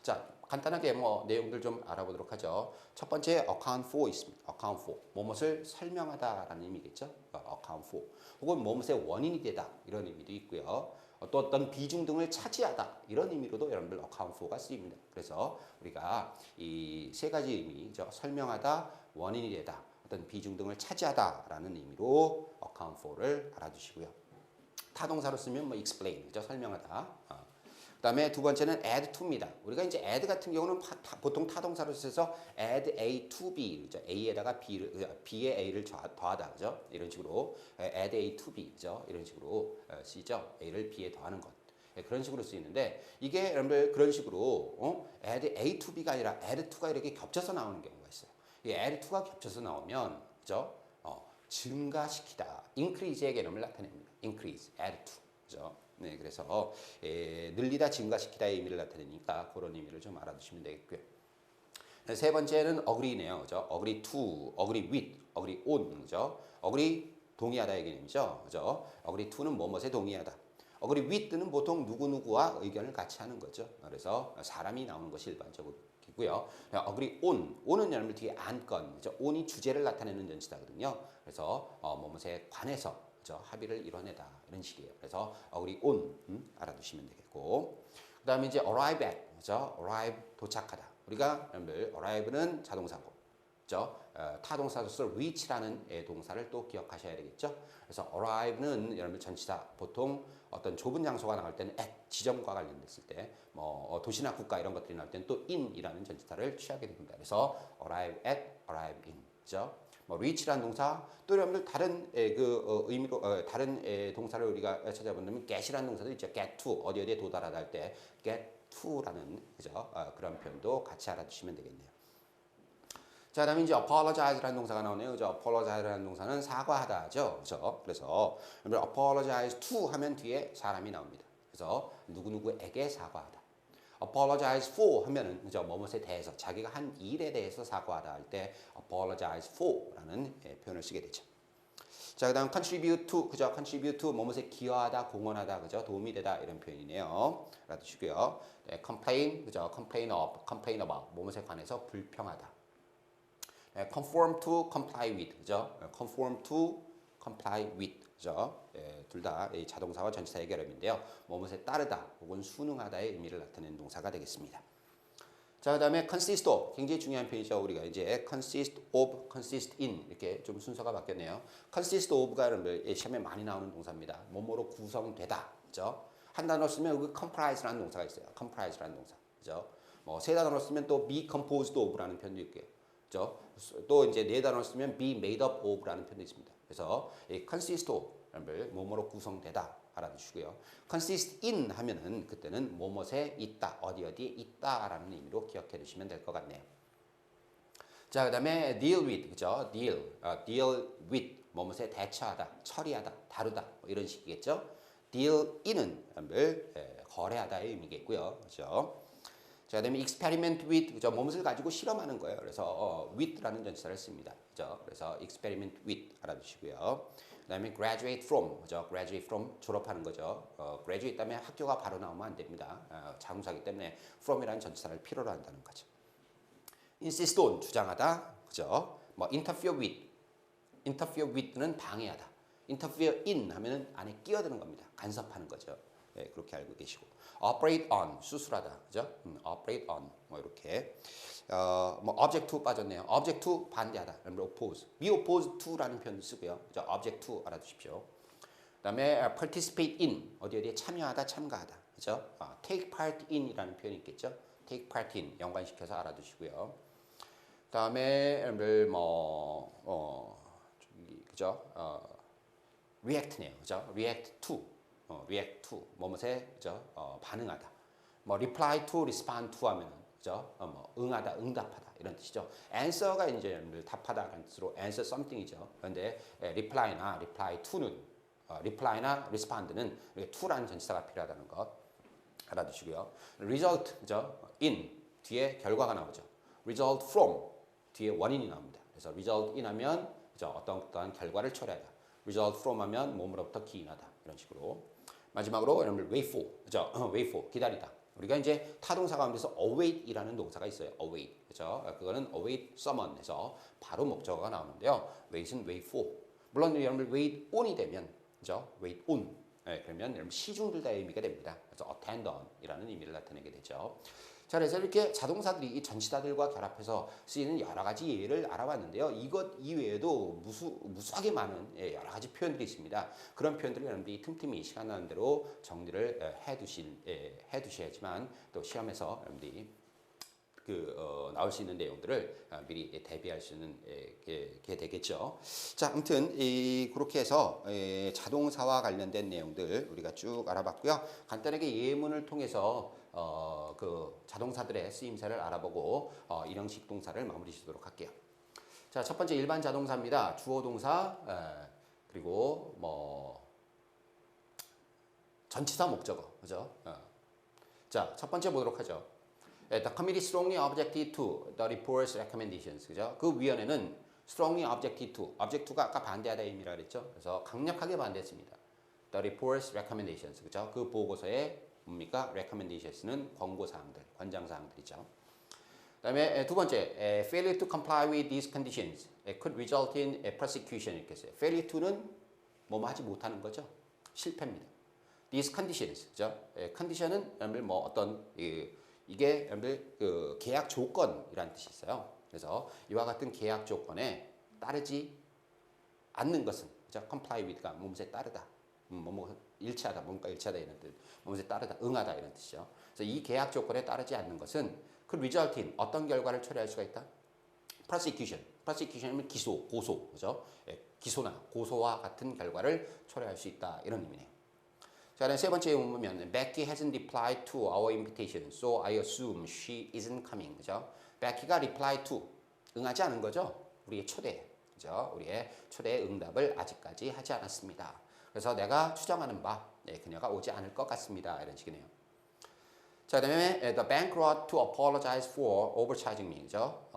자, 간단하게 뭐 내용들 좀 알아보도록 하죠. 첫 번째 account for 있습니다. account for 무엇을 설명하다라는 의미겠죠. account for 혹은 무엇의 원인이 되다 이런 의미도 있고요. 또 어떤 비중 등을 차지하다 이런 의미로도 여러분들 account for가 쓰입니다. 그래서 우리가 이 세 가지 의미죠. 설명하다, 원인이 되다, 어떤 비중 등을 차지하다라는 의미로 account for를 알아두시고요. 타동사로 쓰면 뭐 explain, 그죠? 설명하다. 그다음에 두 번째는 add to입니다. 우리가 이제 add 같은 경우는 보통 타동사로 써서 add A to B, 그죠? A에다가 B에 A를 더하다, 그죠? 이런 식으로 add A to B, 그죠? 이런 식으로 쓰이죠. A를 B에 더하는 것. 그런 식으로 쓰이는데 이게 여러분들 그런 식으로 add A to B가 아니라 add to가 이렇게 겹쳐서 나오는 경우가 있어요. 이 add to가 겹쳐서 나오면, 그죠? 증가시키다, increase의 개념을 나타냅니다. increase, add to, 그죠? 네, 그래서 늘리다, 증가시키다의 의미를 나타내니까 그런 의미를 좀 알아두시면 되겠고요. 세 번째는 agree네요, 그죠? agree to, agree with, agree on, 그죠? agree 동의하다의 개념이죠, 그죠? agree to는 뭐뭐에 동의하다. agree with는 보통 누구누구와 의견을 같이 하는 거죠. 그래서 사람이 나오는 것이 일반적이고요. agree on은 여러분들 뒤에 안건, 그죠? on이 주제를 나타내는 전치사거든요. 그래서 뭐뭐에 관해서 합의를 이뤄내다 이런 식이에요. 그래서 agree on 알아두시면 되겠고, 그 다음에 이제 arrive at, 그죠? arrive 도착하다. 우리가 여러분들 arrive는 자동사고, 그죠? 타동사로서 reach라는 동사를 또 기억하셔야 되겠죠. 그래서 arrive는 여러분들 전치사 보통 어떤 좁은 장소가 나올 때는 at 지점과 관련됐을 때, 뭐 도시나 국가 이런 것들이 나올 때는 또 in이라는 전치사를 취하게 됩니다. 그래서 arrive at, arrive in, 그죠? 뭐 reach라는 동사, 또 여러분들 다른 의미로 다른 동사를 우리가 찾아본다면 get이라는 동사도 있죠. get to 어디에 도달하다 할 때 get to라는, 그죠? 그런 표현도 같이 알아두시면 되겠네요. 자, 그다음에 이제 apologize라는 동사가 나오네요. 그죠? apologize라는 동사는 사과하다 하죠. 그죠? 그래서 여러분 apologize to 하면 뒤에 사람이 나옵니다. 그래서 누구누구에게 사과하다. apologize for 하면은 그죠? 뭐뭐에 대해서 자기가 한 일에 대해서 사과하다 할 때 apologize for라는 표현을 쓰게 되죠. 자, 그다음 contribute to, 그죠? contribute to 뭐뭐에 기여하다, 공헌하다, 그죠? 도움이 되다 이런 표현이네요. 알아두시고요. 네, complain, 그죠? complain about 뭐뭐에 관해서 불평하다. 네, conform to, comply with, 그죠? conform to, comply with, 그죠? 둘 다 자동사와 전치사의 결합인데요. 뭐뭇에 따르다 혹은 순응하다의 의미를 나타내는 동사가 되겠습니다. 자, 그다음에 consist of 굉장히 중요한 표현이죠. 우리가 이제 consist of, consist in 이렇게 좀 순서가 바뀌었네요. consist of가 여러분들 시험에 많이 나오는 동사입니다. 뭐뭐로 구성되다, 그죠? 한 단어 쓰면 여기 comprise라는 동사가 있어요. comprise라는 동사, 그죠? 뭐 세 단어로 쓰면 또 be composed of라는 표현도 있고요. 그죠? 또 이제 네 단어로 쓰면 be made up of라는 표현도 있습니다. 그래서 이 consist of 뭐뭐로 구성되다 알아두시고요. consist in 하면은 그때는 뭐뭐에 있다, 어디에 있다라는 의미로 기억해 두시면 될 것 같네요. 자, 그다음에 deal with, 그죠? deal with 뭐뭐에 대처하다, 처리하다, 다루다 뭐 이런 식이겠죠. deal in은 거래하다의 의미겠고요, 그죠? 자, 그다음에 experiment with, 그죠? 무엇을 가지고 실험하는 거예요. 그래서 with라는 전치사를 씁니다. 그죠? 그래서 experiment with 알아두시고요. 그다음에 graduate from, 그죠? graduate from 졸업하는 거죠. graduate 다음에 학교가 바로 나오면 안 됩니다. 자동사기 때문에 from이라는 전치사를 필요로 한다는 거죠. insist on 주장하다, 그죠? 뭐 interfere with는 방해하다. interfere in 하면은 안에 끼어드는 겁니다. 간섭하는 거죠. 네, 그렇게 알고 계시고. operate on 수술하다, 그죠? operate on 뭐 이렇게. 뭐 object to 빠졌네요. object to 반대하다. oppose, be opposed to라는 표현을 쓰고요. 그죠? object to 알아두십시오. 그다음에 participate in 어디에 참여하다, 참가하다, 그죠? take part in이라는 표현이 있겠죠? take part in 연관시켜서 알아두시고요. 그다음에 그죠? react네요, 그죠? react to 뭐뭐에 그죠? 반응하다. 뭐 reply to, respond to 하면은 그죠? 뭐 응하다, 응답하다 이런 뜻이죠. answer가 이제 답하다라는 뜻으로 answer something이죠. 그런데 reply나 reply to는 reply나 respond는 to라는 전치사가 필요하다는 것 알아두시고요. result 그죠? in 뒤에 결과가 나오죠. result from 뒤에 원인이 나옵니다. 그래서 result in 하면 그죠? 어떠한 결과를 초래하다. result from 하면 몸으로부터 기인하다 이런 식으로. 마지막으로 여러분들 wait for, 그죠? wait for 기다리다. 우리가 이제 타동사 가운데서 await이라는 동사가 있어요. await, 그죠? 그거는 await someone에서 바로 목적어가 나오는데요. wait은 wait for. 물론 여러분들 wait on이 되면, 그죠? wait on. 네, 그러면 여러분 시중들다의 의미가 됩니다. 그래서 attend on이라는 의미를 나타내게 되죠. 자, 그래서 이렇게 자동사들이 이 전치사들과 결합해서 쓰이는 여러 가지 예를 알아봤는데요. 이것 이외에도 무수하게 많은 여러 가지 표현들이 있습니다. 그런 표현들을 여러분들이 틈틈이 시간 나는 대로 정리를 해두셔야지만 또 시험에서 여러분들이 나올 수 있는 내용들을 미리 대비할 수 있는 게 되겠죠. 자, 아무튼 그렇게 해서 자동사와 관련된 내용들 우리가 쭉 알아봤고요. 간단하게 예문을 통해서 그 자동사들의 쓰임새를 알아보고 일형식 동사를 마무리 짓도록 할게요. 자, 첫 번째 일반 자동사입니다. 주어 동사 그리고 뭐 전치사 목적어, 그죠? 자, 첫 번째 보도록 하죠. The committee strongly objected to the report's recommendations. 그죠? 그 위원회는 strongly objected to, object to가 아까 반대하다 의미라 그랬죠? 그래서 강력하게 반대했습니다. The report's recommendations. 그죠? 그 보고서의 뭡니까? recommendations는 권고사항들, 권장사항들이죠. 그다음에 두 번째, failure to comply with these conditions could result in prosecution 이렇게 했어요. failure to는 뭐뭐 하지 못하는 거죠? 실패입니다. These conditions, 그죠? condition은 뭐 어떤 이게 여러분들 그 계약 조건이라는 뜻이 있어요. 그래서 이와 같은 계약 조건에 따르지 않는 것은 그죠? comply with가 무엇에 따르다, 뭐뭐 일치하다, 뭔가 일치하다 이런 뜻, 무엇에 따르다, 응하다 이런 뜻이죠. 그래서 이 계약 조건에 따르지 않는 것은 그 result in 어떤 결과를 초래할 수가 있다? prosecution이면 기소, 고소, 그죠? 기소나 고소와 같은 결과를 초래할 수 있다 이런 의미네요. 자, 그다음 세 번째 예문 보면 Becky hasn't replied to our invitation, so I assume she isn't coming. 그죠? Becky가 reply to 응하지 않은 거죠. 우리의 초대, 그죠? 우리의 초대의 응답을 아직까지 하지 않았습니다. 그래서 내가 추정하는 바, 그녀가 오지 않을 것 같습니다. 이런 식이네요. 자, 그다음에 the bank wrote to apologize for overcharging me. 그죠?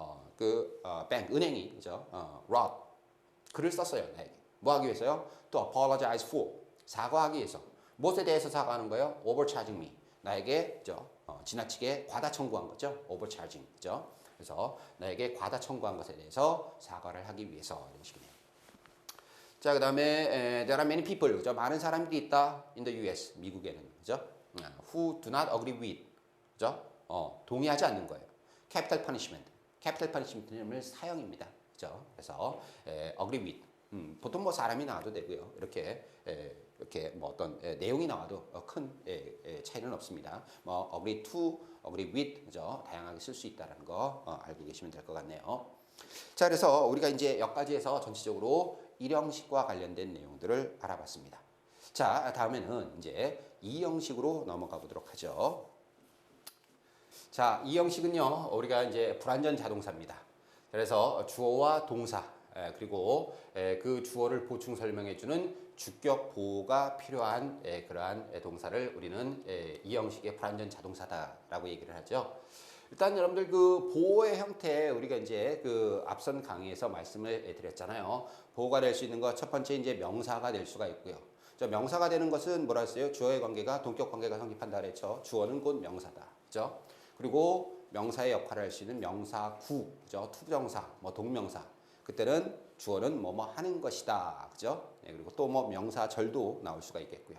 bank 은행이 그죠? wrote 글을 썼어요. 나에게. 뭐 하기 위해서요? To apologize for 사과하기 위해서. 무엇에 대해서 사과하는 거예요? overcharging me. 나에게 그죠? 지나치게 과다 청구한 거죠. overcharging. 그죠? 그래서 나에게 과다 청구한 것에 대해서 사과를 하기 위해서 이런 식이네요. 자, 그다음에 there are many people. 그죠? 많은 사람들이 있다. in the US. 미국에는. 그죠? who do not agree with. 그죠? 동의하지 않는 거예요. capital punishment. capital punishment는 사형입니다. 그죠? 그래서 agree with. 보통 뭐 사람이 나와도 되고요. 이렇게 뭐 어떤 내용이 나와도 큰 차이는 없습니다. 뭐 agree to, agree with, 그죠? 다양하게 쓸 수 있다는 거 알고 계시면 될 것 같네요. 자, 그래서 우리가 이제 여기까지 해서 전체적으로 일형식과 관련된 내용들을 알아봤습니다. 자, 다음에는 이제 이형식으로 넘어가 보도록 하죠. 자, 이형식은요, 우리가 이제 불완전 자동사입니다. 그래서 주어와 동사, 그리고 그 주어를 보충 설명해주는 주격 보호가 필요한 그러한 동사를 우리는 이 형식의 불완전 자동사다라고 얘기를 하죠. 일단 여러분들 그 보호의 형태 우리가 이제 그 앞선 강의에서 말씀을 드렸잖아요. 보호가 될 수 있는 것 첫 번째 이제 명사가 될 수가 있고요. 저 명사가 되는 것은 뭐라 했어요? 주어의 관계가 동격 관계가 성립한다 그랬죠. 주어는 곧 명사다. 그죠? 그리고 명사의 역할을 할 수 있는 명사구, 그죠? 투부정사, 뭐 동명사. 그때는 주어는 뭐뭐 하는 것이다. 그죠? 네, 그리고 또 뭐 명사절도 나올 수가 있겠고요.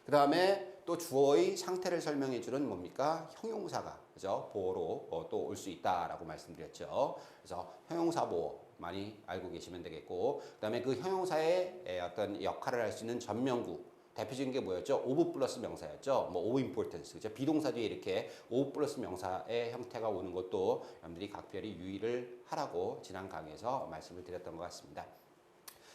그 다음에 또 주어의 상태를 설명해 주는 뭡니까? 형용사가, 그죠? 보호로 또 올 수 있다라고 말씀드렸죠. 그래서 형용사 보호 많이 알고 계시면 되겠고, 그 다음에 그 형용사의 어떤 역할을 할 수 있는 전명구. 대표적인 게 뭐였죠? of 플러스 명사였죠. 뭐 of importance. 그죠? 비동사 뒤에 이렇게 of 플러스 명사의 형태가 오는 것도 여러분들이 각별히 유의를 하라고 지난 강의에서 말씀을 드렸던 것 같습니다.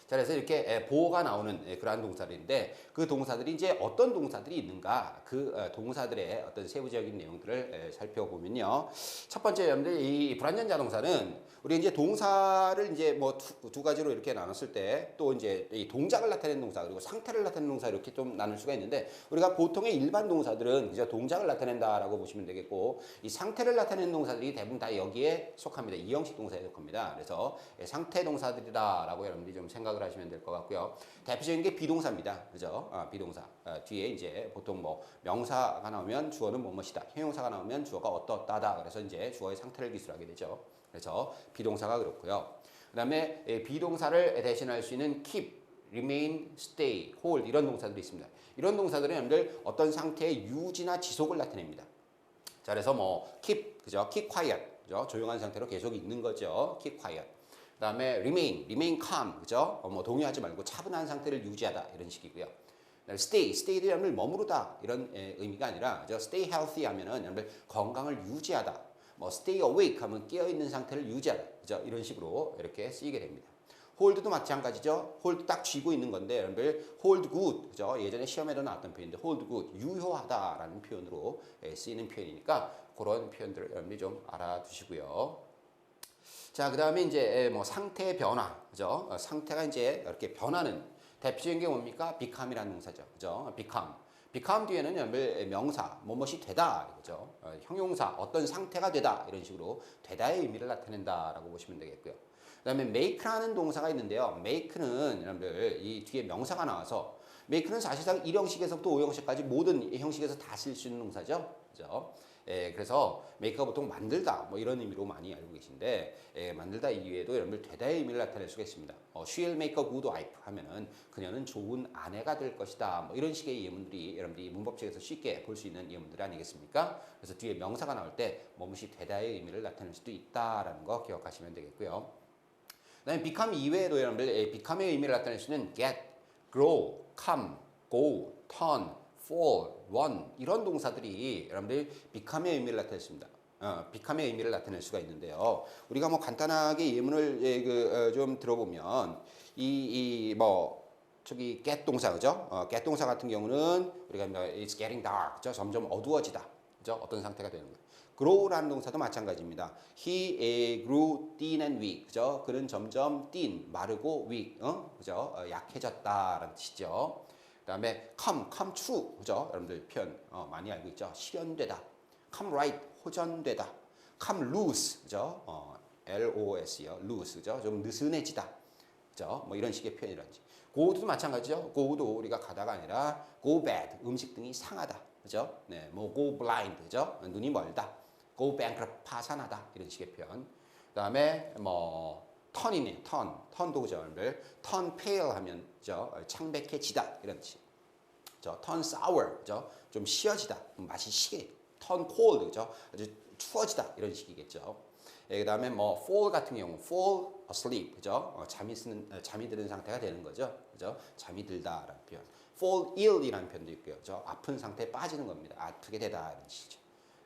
자, 그래서 이렇게 보호가 나오는 그러한 동사들인데 그 동사들이 이제 어떤 동사들이 있는가 그 동사들의 어떤 세부적인 내용들을 살펴보면요. 첫 번째 여러분들 이 불완전 자동사는 우리 이제 동사를 이제 뭐 두 가지로 이렇게 나눴을 때 또 이제 이 동작을 나타내는 동사 그리고 상태를 나타내는 동사 이렇게 좀 나눌 수가 있는데 우리가 보통의 일반 동사들은 그저 동작을 나타낸다라고 보시면 되겠고 이 상태를 나타내는 동사들이 대부분 다 여기에 속합니다. 이 형식 동사에 속합니다. 그래서 상태 동사들이다라고 여러분들이 좀 생각을 하시면 될 것 같고요. 대표적인 게 비동사입니다. 그죠? 비동사. 뒤에 이제 보통 뭐 명사가 나오면 주어는 뭐뭐이다. 형용사가 나오면 주어가 어떠다다. 그래서 이제 주어의 상태를 기술하게 되죠. 그래서 비동사가 그렇고요. 그다음에 비동사를 대신할 수 있는 keep, remain, stay, hold 이런 동사들이 있습니다. 이런 동사들은 여러분들 어떤 상태의 유지나 지속을 나타냅니다. 자, 그래서 뭐 keep, 그죠? keep quiet, 그죠? 조용한 상태로 계속 있는 거죠. keep quiet. 그다음에 remain calm, 그죠? 뭐 동요하지 말고 차분한 상태를 유지하다 이런 식이고요. stay도 여러분들 머무르다 이런 의미가 아니라 그죠? stay healthy 하면은 여러분들 건강을 유지하다. 뭐 stay awake 하면 깨어 있는 상태를 유지하다, 그죠? 이런 식으로 이렇게 쓰이게 됩니다. hold도 마찬가지죠. hold 딱 쥐고 있는 건데 여러분들 hold good, 그죠? 예전에 시험에도 나왔던 표현인데 hold good 유효하다라는 표현으로 쓰이는 표현이니까 그런 표현들을 여러분들이 좀 알아두시고요. 자, 그 다음에 이제 뭐 상태 변화, 그죠? 상태가 이제 이렇게 변하는 대표적인 게 뭡니까? become이라는 동사죠, 그죠? become 뒤에는 명사, 뭐뭇이 되다, 그죠? 형용사, 어떤 상태가 되다 이런 식으로 되다의 의미를 나타낸다라고 보시면 되겠고요. 그다음에 make라는 동사가 있는데요. make는 여러분들 이 뒤에 명사가 나와서 make는 사실상 1형식에서부터 5형식까지 모든 형식에서 다 쓸 수 있는 동사죠, 그죠? 그래서 make가 보통 만들다 뭐 이런 의미로 많이 알고 계신데 만들다 이외에도 여러분들 되다의 의미를 나타낼 수가 있습니다. She'll make a good wife 하면은 그녀는 좋은 아내가 될 것이다. 뭐 이런 식의 예문들이 여러분들이 문법책에서 쉽게 볼 수 있는 예문들 아니겠습니까? 그래서 뒤에 명사가 나올 때 뭐뭇이 되다의 의미를 나타낼 수도 있다라는 거 기억하시면 되겠고요. 그다음에 become 이외에도 여러분들 become의 의미를 나타낼 수 있는 get, grow, come, go, turn, fall, run 이런 동사들이 여러분들 become의 의미를 나타냈습니다. become의 의미를 나타낼 수가 있는데요. 우리가 뭐 간단하게 예문을 좀 들어보면 뭐 저기 get 동사 그죠? get 동사 같은 경우는 우리가 it's getting dark, 그죠? 점점 어두워지다, 그죠? 어떤 상태가 되는 거예요. grow라는 동사도 마찬가지입니다. He grew thin and weak, 그죠? 그는 점점 thin, 마르고 weak, 그죠? 약해졌다라는 뜻이죠. 그다음에 come true, 그죠? 여러분들 표현 많이 알고 있죠? 실현되다. come right, 호전되다. come loose, 그죠? LOS요, loose, 그죠? 좀 느슨해지다, 그죠? 뭐 이런 식의 표현이라든지. go도 마찬가지죠. go도 우리가 가다가 아니라 go bad, 음식 등이 상하다, 그죠? 네, 뭐 go blind, 그죠? 눈이 멀다. go bankrupt, 파산하다 이런 식의 표현. 그다음에 뭐 턴이네, 턴도 그죠? 여러분들 turn pale 하면 그죠? 창백해지다 이런 뜻이. 저 turn sour, 그죠? 좀 쉬어지다, 맛이 시게. turn cold, 그죠? 아주 추워지다 이런 식이겠죠. 그다음에 뭐 fall 같은 경우, fall asleep, 그죠? 잠이 드는 상태가 되는 거죠, 그죠? 잠이 들다라는 표현. fall ill이라는 표현도 있고요, 그죠? 아픈 상태에 빠지는 겁니다. 아프게 되다 이런 뜻이죠.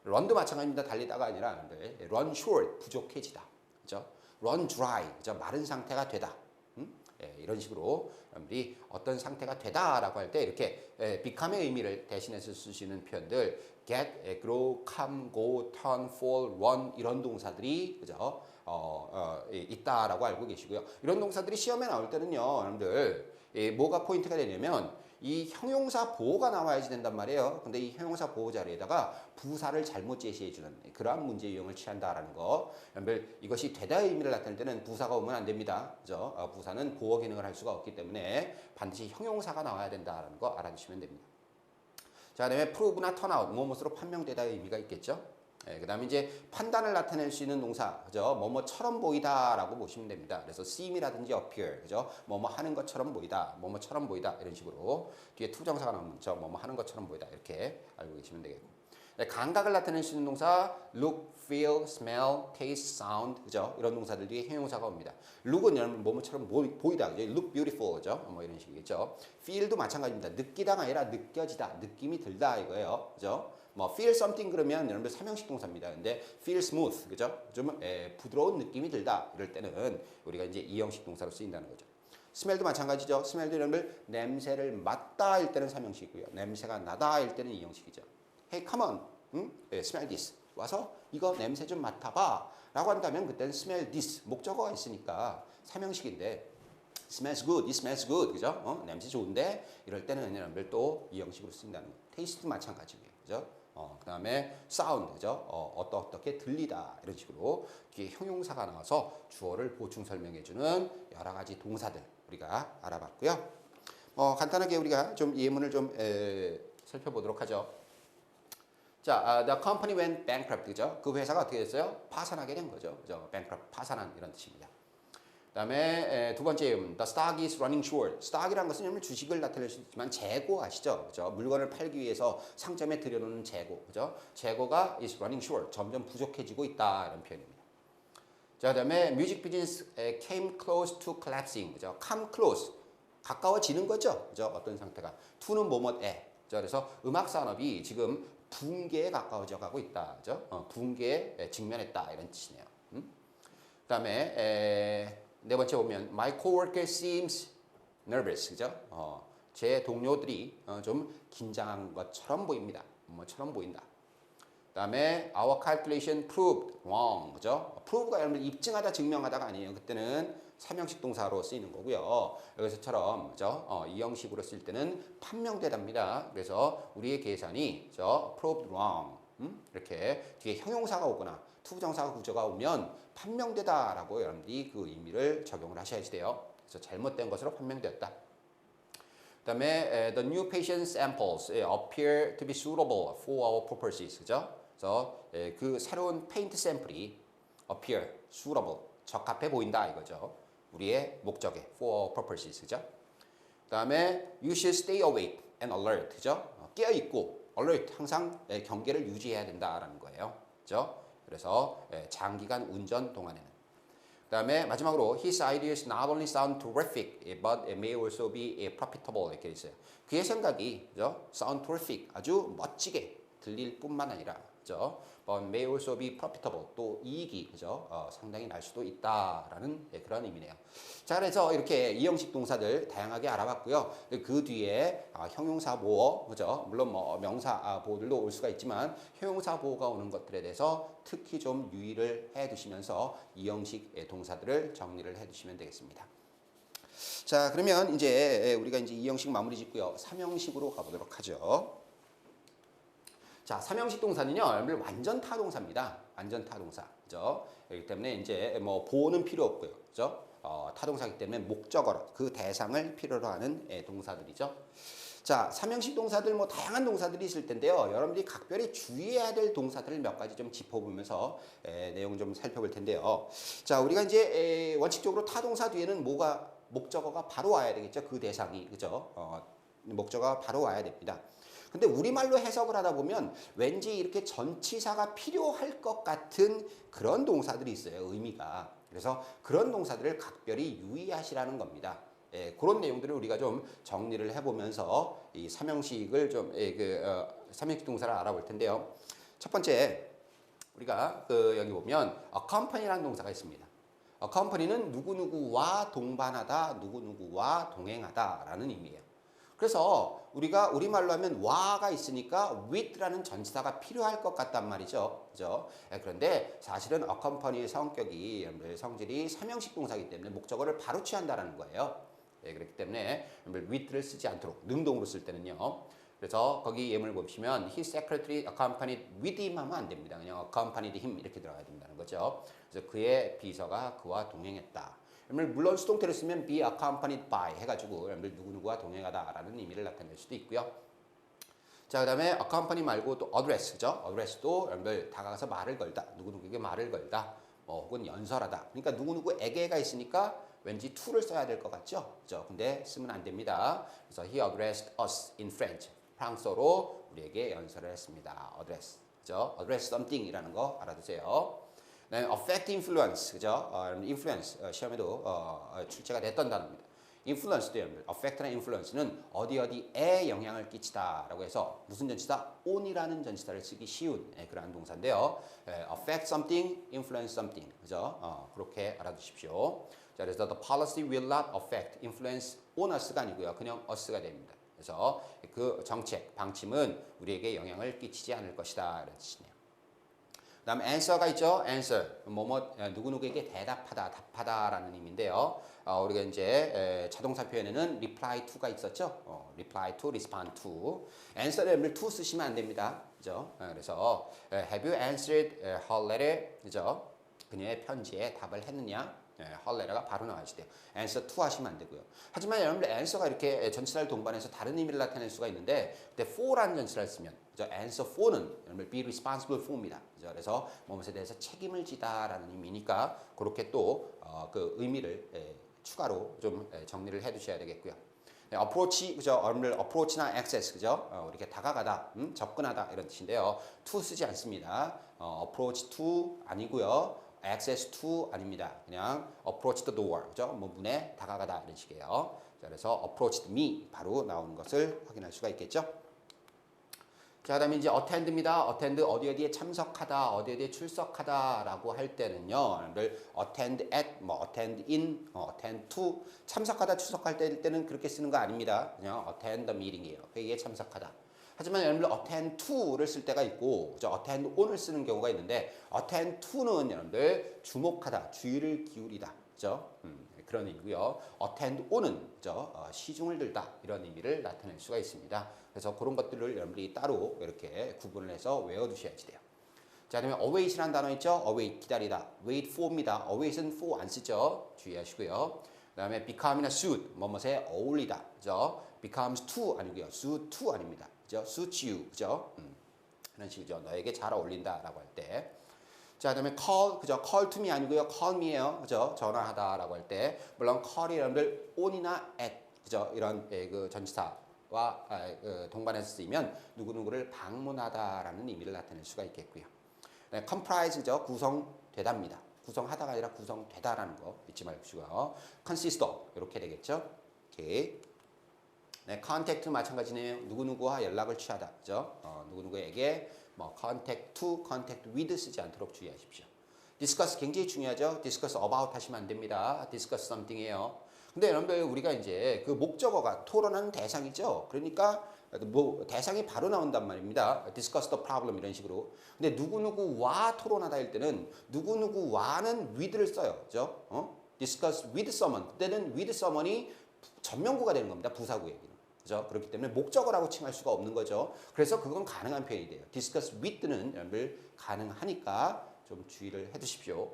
run도 마찬가지입니다. 달리다가 아니라 run short, 부족해지다, 그죠? run dry, 그죠? 마른 상태가 되다. 이런 식으로 여러분들이 어떤 상태가 되다라고 할 때 이렇게 become의 의미를 대신해서 쓰시는 표현들 get, grow, come, go, turn, fall, run 이런 동사들이 그죠? 있다라고 알고 계시고요. 이런 동사들이 시험에 나올 때는요, 여러분들 뭐가 포인트가 되냐면 이 형용사 보호가 나와야지 된단 말이에요. 근데 이 형용사 보호 자리에다가 부사를 잘못 제시해주는 그러한 문제 유형을 취한다라는 거. 여러분들 이것이 되다의 의미를 나타낼 때는 부사가 오면 안 됩니다. 그죠? 부사는 보호 기능을 할 수가 없기 때문에 반드시 형용사가 나와야 된다라는 거 알아두시면 됩니다. 자, 그다음에 prove나 turn out, 뭐뭐로 판명되다의 의미가 있겠죠. 그다음에 이제 판단을 나타낼 수 있는 동사, 그죠? 뭐뭐처럼 보이다라고 보시면 됩니다. 그래서 seem이라든지 appear, 그죠? 뭐뭐 하는 것처럼 보이다, 뭐뭐처럼 보이다 이런 식으로 뒤에 투정사가 나오면 저 뭐뭐 하는 것처럼 보이다 이렇게 알고 계시면 되겠고. 감각을 나타낼 수 있는 동사 look, feel, smell, taste, sound, 그죠? 이런 동사들 뒤에 형용사가 옵니다. look은 여러분 뭐뭐처럼 보이다, 그죠? look beautiful, 그죠? 뭐 이런 식이겠죠. feel도 마찬가지입니다. 느끼다가 아니라 느껴지다, 느낌이 들다 이거예요, 그죠? 뭐 feel something 그러면 여러분들 삼형식 동사입니다. 근데 feel smooth, 그죠? 좀 부드러운 느낌이 들다 이럴 때는 우리가 이제 이형식 동사로 쓰인다는 거죠. smell도 마찬가지죠. smell도 여러분들 냄새를 맡다 할 때는 삼형식이고요. 냄새가 나다 할 때는 이형식이죠. Hey, come on, smell this. 와서 이거 냄새 좀 맡아봐. 라고 한다면 그때는 smell this. 목적어가 있으니까 삼형식인데 smells good, it smells good. 그죠? 냄새 좋은데 이럴 때는 여러분들 또 이형식으로 쓰인다는 거. taste도 마찬가지고요. 그죠? 그 다음에 sound, 그죠? 어떻게 들리다 이런 식으로 뒤에 형용사가 나와서 주어를 보충 설명해주는 여러 가지 동사들 우리가 알아봤고요. 간단하게 우리가 좀 예문을 좀 살펴보도록 하죠. 자, the company went bankrupt, 그죠? 그 회사가 어떻게 됐어요? 파산하게 된 거죠. 그죠? bankrupt, 파산한 이런 뜻입니다. 그다음에 두 번째 the stock is running short. stock이라는 것은 여러분 주식을 나타낼 수 있지만 재고 아시죠? 그죠? 물건을 팔기 위해서 상점에 들여놓는 재고, 그죠? 재고가 is running short. 점점 부족해지고 있다 이런 표현입니다. 자, 그다음에 music business came close to collapsing, 그죠? come close, 가까워지는 거죠, 그죠? 어떤 상태가 to는 뭐뭐에. 그래서 음악 산업이 지금 붕괴에 가까워져 가고 있다, 그죠? 붕괴에 직면했다 이런 뜻이네요. 그다음에 네 번째 보면 my coworker seems nervous, 그죠? 제 동료들이 좀 긴장한 것처럼 보입니다. 뭐처럼 보인다. 그다음에 our calculation proved wrong, 그죠? prove가 여러분 입증하다, 증명하다가 아니에요. 그때는 삼형식 동사로 쓰이는 거고요. 여기서처럼 그죠? 이 형식으로 쓸 때는 판명되답니다. 그래서 우리의 계산이 그죠? proved wrong, 이렇게 뒤에 형용사가 오거나 투부정사가 구조가 오면 판명되다라고 여러분들이 그 의미를 적용을 하셔야지 돼요. 그래서 잘못된 것으로 판명되었다. 그다음에 the new patient samples appear to be suitable for our purposes, 그죠? 그래서 그 새로운 페인트 샘플이 appear, suitable, 적합해 보인다 이거죠. 우리의 목적에 for our purposes, 그죠? 그다음에 you should stay awake and alert, 그죠? 깨어 있고 alert, 항상 경계를 유지해야 된다라는 거예요, 그죠? 그래서 장기간 운전 동안에는. 그다음에 마지막으로 his ideas not only sound terrific but it may also be profitable 이렇게 있어요. 그의 생각이 그죠? sound terrific, 아주 멋지게 들릴 뿐만 아니라 그죠? but may also be profitable, 또 이익이 그죠? 상당히 날 수도 있다라는 그런 의미네요. 자, 그래서 이렇게 이형식 동사들 다양하게 알아봤고요. 그 뒤에 형용사 보호, 그죠? 물론 뭐 명사 보호들도 올 수가 있지만 형용사 보호가 오는 것들에 대해서 특히 좀 유의를 해두시면서 이형식 동사들을 정리를 해두시면 되겠습니다. 자, 그러면 이제 우리가 이제 이형식 마무리 짓고요. 삼형식으로 가보도록 하죠. 자, 삼형식 동사는요, 완전 타동사입니다. 완전 타동사, 그죠? 그렇기 때문에 이제 뭐 보호는 필요 없고요, 그죠? 타동사이기 때문에 목적어로 그 대상을 필요로 하는 동사들이죠. 자, 삼형식 동사들 뭐 다양한 동사들이 있을 텐데요. 여러분들이 각별히 주의해야 될 동사들을 몇 가지 좀 짚어보면서 내용 좀 살펴볼 텐데요. 자, 우리가 이제 원칙적으로 타동사 뒤에는 목적어가 바로 와야 되겠죠. 그 대상이, 그죠? 목적어가 바로 와야 됩니다. 근데 우리말로 해석을 하다 보면 왠지 이렇게 전치사가 필요할 것 같은 그런 동사들이 있어요, 의미가. 그래서 그런 동사들을 각별히 유의하시라는 겁니다. 그런 내용들을 우리가 좀 정리를 해보면서 이 삼형식을 좀 삼형식 동사를 알아볼 텐데요. 첫 번째 우리가 여기 보면 accompany라는 동사가 있습니다. accompany는 누구누구와 동반하다, 누구누구와 동행하다라는 의미예요. 그래서 우리가 우리말로 하면 와가 있으니까 with라는 전치사가 필요할 것 같단 말이죠. 그죠? 그런데 사실은 accompany의 성격이, 성질이 삼형식 동사이기 때문에 목적어를 바로 취한다라는 거예요. 예, 그렇기 때문에 with를 쓰지 않도록 능동으로 쓸 때는요. 그래서 거기 예문을 보시면 his secretary accompanied with him 하면 안 됩니다. 그냥 accompanied him 이렇게 들어가야 된다는 거죠. 그래서 그의 비서가 그와 동행했다. 물론 수동태로 쓰면 be accompanied by 해가지고 누구누구와 동행하다라는 의미를 나타낼 수도 있고요. 자, 그 다음에 accompany 말고 또 address, 그죠? address도 여러분들 다가가서 말을 걸다, 누구누구에게 말을 걸다, 혹은 연설하다. 그러니까 누구누구에게가 있으니까 왠지 to를 써야 될 것 같죠? 그죠? 근데 쓰면 안 됩니다. 그래서 he addressed us in French. 프랑스어로 우리에게 연설을 했습니다. address, 그죠? address something이라는 거 알아두세요. 그다음에 affect influence, 그죠? influence 시험에도 출제가 됐던 단어입니다. influence도 여러분들, affect나 influence는 어디에 영향을 끼치다라고 해서 무슨 전치사? on이라는 전치사를 쓰기 쉬운 그러한 동사인데요. affect something, influence something, 그죠? 그렇게 알아두십시오. 자, 그래서 the policy will not affect, influence on us가 아니고요, 그냥 us가 됩니다. 그래서 그 정책, 방침은 우리에게 영향을 끼치지 않을 것이다 이런 뜻이네요. 그 다음에 answer가 있죠. answer, 누구누구에게 대답하다, 답하다라는 의미인데요. 우리가 이제 자동사 표현에는 reply to가 있었죠. reply to, respond to. answer를 to 쓰시면 안 됩니다. 그죠? 그래서 have you answered her letter? 그죠? 그녀의 편지에 답을 했느냐? her letter가 바로 나와야지 돼요. answer to 하시면 안 되고요. 하지만 여러분들 answer가 이렇게 전치사를 동반해서 다른 의미를 나타낼 수가 있는데 그때 for라는 전치사를 쓰면 그죠? answer for는 여러분들 be responsible for입니다. 그죠? 그래서 무엇에 대해서 책임을 지다라는 의미니까 그렇게 또 그 의미를 추가로 좀 정리를 해두셔야 되겠고요. approach, 그죠? 여러분들 approach나 access, 그죠? 이렇게 다가가다, 접근하다 이런 뜻인데요. to 쓰지 않습니다. approach to 아니고요. access to 아닙니다. 그냥 approach the door, 그죠? 문에 다가가다 이런 식이에요. 자, 그래서 approached me 바로 나오는 것을 확인할 수가 있겠죠. 자, 그다음에 이제 attend입니다. attend 어디에 참석하다, 어디에 출석하다라고 할 때는요, 여러분들 attend at, attend in, attend to 참석하다, 출석할 때는 그렇게 쓰는 거 아닙니다. 그냥 attend the meeting이에요. 회의에 참석하다. 하지만 여러분들 attend to를 쓸 때가 있고, 그죠? attend on을 쓰는 경우가 있는데, attend to는 여러분들 주목하다, 주의를 기울이다, 그죠? 그런 의미고요. attend on은 그죠? 시중을 들다 이런 의미를 나타낼 수가 있습니다. 그래서 그런 것들을 여러분들이 따로 이렇게 구분을 해서 외워두셔야지 돼요. 자, 그다음에 await이라는 단어 있죠? await 기다리다, wait for입니다. await은 for 안 쓰죠? 주의하시고요. 그다음에 become이나 suit 뭐뭐에 어울리다, 그죠? becomes to 아니고요, suit to 아닙니다. 그죠? suits you, 그죠? 그런 식이죠. 너에게 잘 어울린다라고 할 때. 자, 그다음에 call, 그죠? call to me 아니고요, call me예요, 그죠? 전화하다라고 할 때, 물론 call이 여러분들 on이나 at, 그죠? 이런 그 전치사와 동반해서 쓰이면 누구누구를 방문하다라는 의미를 나타낼 수가 있겠고요. 네, comprise죠, 구성되답니다. 구성하다가 아니라 구성되다라는 거 잊지 마시고요. consist of 이렇게 되겠죠. 오케이. 네, contact 마찬가지네요. 누구누구와 연락을 취하다, 그죠? 누구누구에게 contact to, contact with 쓰지 않도록 주의하십시오. discuss 굉장히 중요하죠. discuss about 하시면 안 됩니다. discuss something이에요. 근데 여러분들 우리가 이제 그 목적어가 토론하는 대상이죠. 그러니까 대상이 바로 나온단 말입니다. discuss the problem 이런 식으로. 근데 누구누구와 토론하다 할 때는 누구누구와는 with를 써요. 그죠? discuss with someone. 그때는 with someone이 전명구가 되는 겁니다. 부사구에게는. 그죠? 그렇기 때문에 목적어라고 칭할 수가 없는 거죠. 그래서 그건 가능한 표현이 돼요. discuss with는 여러분들 가능하니까 좀 주의를 해두십시오.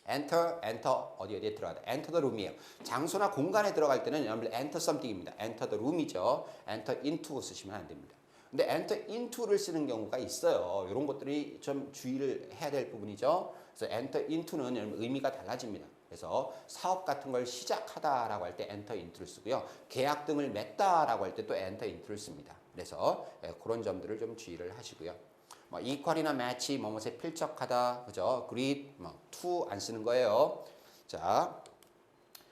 enter 어디에 들어가다. enter the room이에요. 장소나 공간에 들어갈 때는 여러분들 enter something입니다. enter the room이죠. enter into 쓰시면 안 됩니다. 근데 enter into를 쓰는 경우가 있어요. 이런 것들이 좀 주의를 해야 될 부분이죠. 그래서 enter into는 여러분 의미가 달라집니다. 그래서 사업 같은 걸 시작하다라고 할 때 enter into를 쓰고요. 계약 등을 맺다라고 할 때 또 enter into를 씁니다. 그래서 그런 점들을 좀 주의를 하시고요. equal이나 match, 뭐뭐에 필적하다, 그죠? greet, to 안 쓰는 거예요. 자,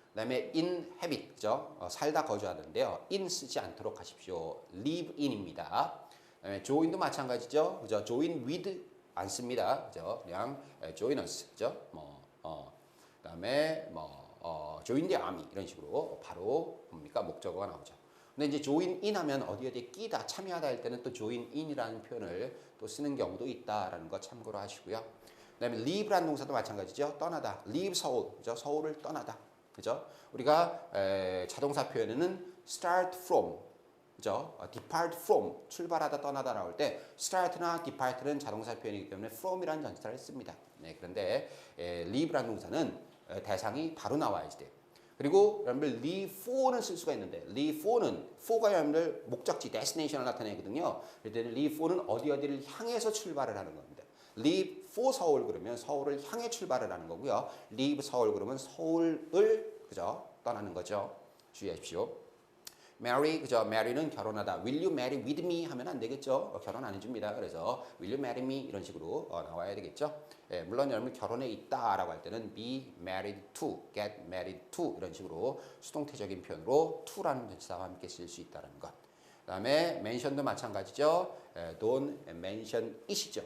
그다음에 inhabit, 그죠? 살다 거주하는데요. in 쓰지 않도록 하십시오. live in입니다. 그다음에 join도 마찬가지죠, 그죠? join with 안 씁니다, 그죠? 그냥 join us, 그죠? 그다음에 join the army 이런 식으로 바로 뭡니까 목적어가 나오죠. 근데 이제 join in 하면 어디에 끼다, 참여하다 할 때는 또 join in이라는 표현을 또 쓰는 경우도 있다라는 거 참고로 하시고요. 그다음에 leave라는 동사도 마찬가지죠. 떠나다. leave 서울, 그죠? 서울을 떠나다. 그죠? 우리가 자동사 표현에는 start from, 그죠? depart from, 출발하다 떠나다 나올 때 start나 depart는 자동사 표현이기 때문에 from이라는 전치사를 씁니다. 네, 그런데 leave라는 동사는 대상이 바로 나와야지 돼요. 그리고 여러분들 leave for는 쓸 수가 있는데 leave for는 for가 여러분들 목적지 destination을 나타내거든요. 그럴 때는 leave for는 어디를 향해서 출발을 하는 겁니다. leave for 서울 그러면 서울을 향해 출발을 하는 거고요. leave 서울 그러면 서울을 그죠? 떠나는 거죠. 주의하십시오. marry 그죠? marry는 결혼하다. will you marry with me 하면 안 되겠죠. 결혼 안 해줍니다. 그래서 will you marry me 이런 식으로 나와야 되겠죠. 물론 여러분 결혼에 있다라고 할 때는 be married to, get married to 이런 식으로 수동태적인 표현으로 to라는 전치사와 함께 쓸 수 있다는 것. 그다음에 mention도 마찬가지죠. don't mention it이죠.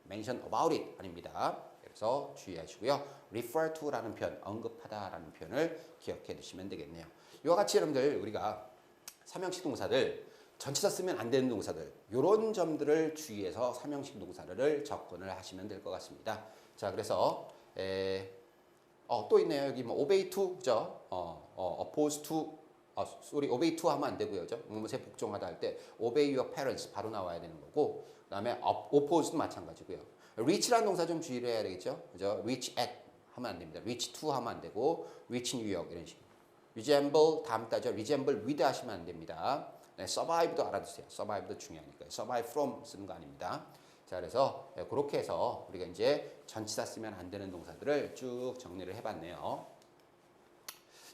mention about it 아닙니다. 그래서 주의하시고요. refer to라는 표현, 언급하다라는 표현을 기억해 두시면 되겠네요. 이와 같이 여러분들 우리가 삼형식 동사들, 전치사 쓰면 안 되는 동사들 이런 점들을 주의해서 삼형식 동사를 접근을 하시면 될 것 같습니다. 자, 그래서 또 있네요. 여기 뭐 obey to, 그죠? oppose to, obey to 하면 안 되고요, 그죠? 무엇에 복종하다 할 때 obey your parents 바로 나와야 되는 거고, 그다음에 oppose도 마찬가지고요. reach라는 동사 좀 주의를 해야 되겠죠, 그죠? reach at 하면 안 됩니다. reach to 하면 안 되고, reach New York 이런 식으로. resemble 다음 따죠. resemble with 하시면 안 됩니다. 네, survive도 알아두세요. survive도 중요하니까요. survive from 쓰는 거 아닙니다. 자, 그래서 그렇게 해서 우리가 이제 전치사 쓰면 안 되는 동사들을 쭉 정리를 해봤네요.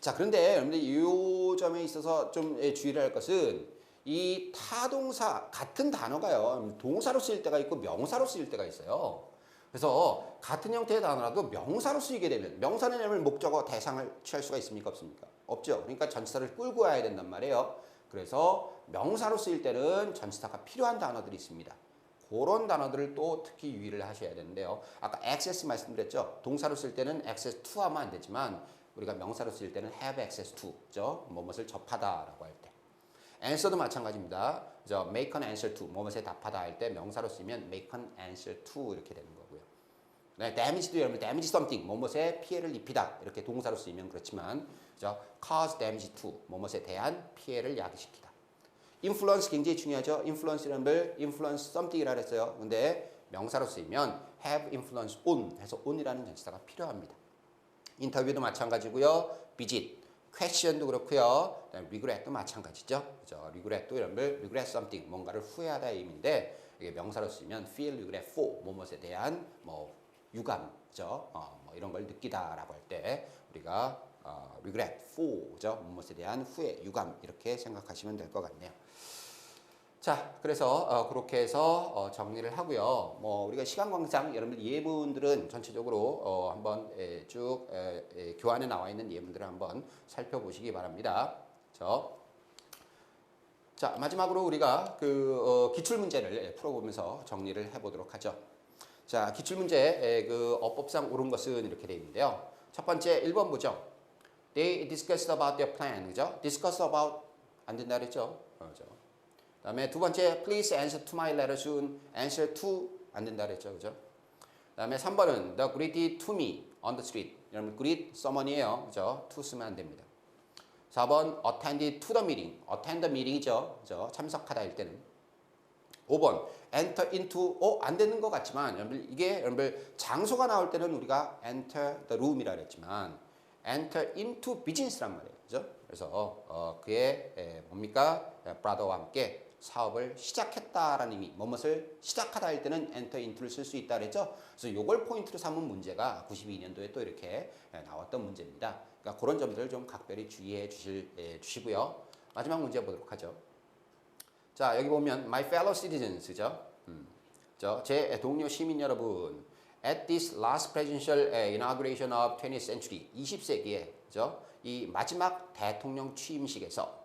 자, 그런데 여러분들 이 점에 있어서 좀 주의를 할 것은 이 타동사 같은 단어가요. 동사로 쓰일 때가 있고 명사로 쓰일 때가 있어요. 그래서 같은 형태의 단어라도 명사로 쓰이게 되면 명사는 여러분 목적어 대상을 취할 수가 있습니까? 없습니까? 없죠. 그러니까 전치사를 끌고 와야 된단 말이에요. 그래서 명사로 쓰일 때는 전치사가 필요한 단어들이 있습니다. 그런 단어들을 또 특히 유의를 하셔야 되는데요. 아까 access 말씀드렸죠. 동사로 쓸 때는 access to 하면 안 되지만 우리가 명사로 쓸 때는 have access to, 그죠? 뭐뭇을 접하다라고 할 때. answer도 마찬가지입니다. 그죠? make an answer to, 뭐뭇에 답하다 할 때 명사로 쓰면 make an answer to 이렇게 되는 거고요. 네, damage도 여러분 damage something, 뭐뭇에 피해를 입히다 이렇게 동사로 쓰이면 그렇지만, 그죠? cause damage to, 뭐뭇에 대한 피해를 야기시키다. influence 굉장히 중요하죠. influence라는 걸 influence something이라 했어요. 근데 명사로 쓰이면 have influence on 해서 on이라는 전치사가 필요합니다. 인터뷰도 마찬가지고요. visit, question도 그렇고요. regret도 마찬가지죠. 그죠? regret도 이런 걸 regret something, 뭔가를 후회하다의 의미인데 이게 명사로 쓰면 feel regret for, 뭐뭇에 대한 뭐 유감, 그죠? 뭐 이런 걸 느끼다라고 할 때 우리가 regret for, 그죠? 뭐뭇에 대한 후회, 유감 이렇게 생각하시면 될 것 같네요. 자, 그래서 그렇게 해서 정리를 하고요. 뭐 우리가 시간 관계상 여러분들 예문들은 전체적으로 한번 쭉 교환에 나와 있는 예문들을 한번 살펴보시기 바랍니다. 자, 마지막으로 우리가 그 기출 문제를 풀어보면서 정리를 해보도록 하죠. 자, 기출 문제 그 어법상 옳은 것은 이렇게 되어 있는데요. 첫 번째 1번 보죠. They discussed about their plan, 그죠? discuss about 안 된다 그랬죠? 그죠? 다음에 두 번째, please answer to my letter soon. answer to 안 된다 그랬죠, 그죠? 다음에 3번은 the greeted to me on the street. 여러분 greet someone이에요, 그죠? to 쓰면 안 됩니다. 4번 attended to the meeting. attend the meeting이죠, 그죠? 참석하다 일 때는. 5번 enter into 안 되는 것 같지만 여러분 이게 여러분 장소가 나올 때는 우리가 enter the room이라 그랬지만 enter into business란 말이에요, 그죠? 그래서 그의 뭡니까? brother와 함께 사업을 시작했다라는 의미, 뭐뭇을 시작하다 할 때는 enter into를 쓸 수 있다 그랬죠. 그래서 요걸 포인트로 삼은 문제가 92년도에 또 이렇게 나왔던 문제입니다. 그러니까 그런 점들을 좀 각별히 주의해 주시고요. 마지막 문제 보도록 하죠. 자, 여기 보면 my fellow citizens죠. 제 동료 시민 여러분, at this last presidential inauguration of 20th century, 20세기에 그죠? 이 마지막 대통령 취임식에서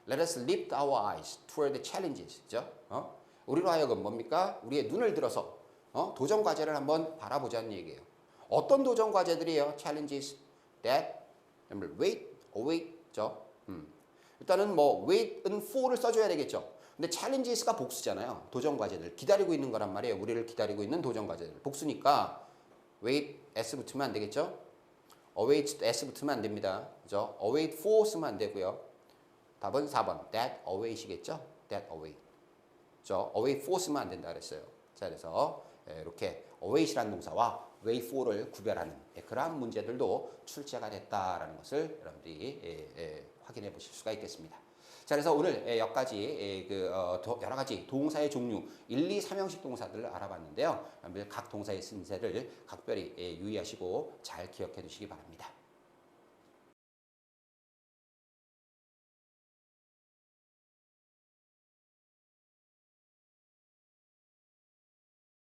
let us lift our eyes toward the challenges. 그죠? 우리로 하여금 뭡니까? 우리의 눈을 들어서 도전 과제를 한번 바라보자는 얘기예요. 어떤 도전 과제들이에요? challenges that wait, await. 그죠? 일단은 뭐 wait은 for를 써줘야 되겠죠. 근데 challenges가 복수잖아요. 도전 과제들 기다리고 있는 거란 말이에요. 우리를 기다리고 있는 도전 과제들 복수니까 wait s 붙으면 안 되겠죠. await s 붙으면 안 됩니다. 그죠? await for 쓰면 안 되고요. 답은 4번 that await이겠죠? that await. 그죠? await for 쓰면 안 된다 그랬어요. 자, 그래서 이렇게 await이라는 동사와 wait for를 구별하는 그러한 문제들도 출제가 됐다라는 것을 여러분들이 확인해 보실 수가 있겠습니다. 자, 그래서 오늘 여기까지 여러 가지 동사의 종류 1, 2, 3형식 동사들을 알아봤는데요. 여러분들 각 동사의 쓴새를 각별히 유의하시고 잘 기억해 두시기 바랍니다.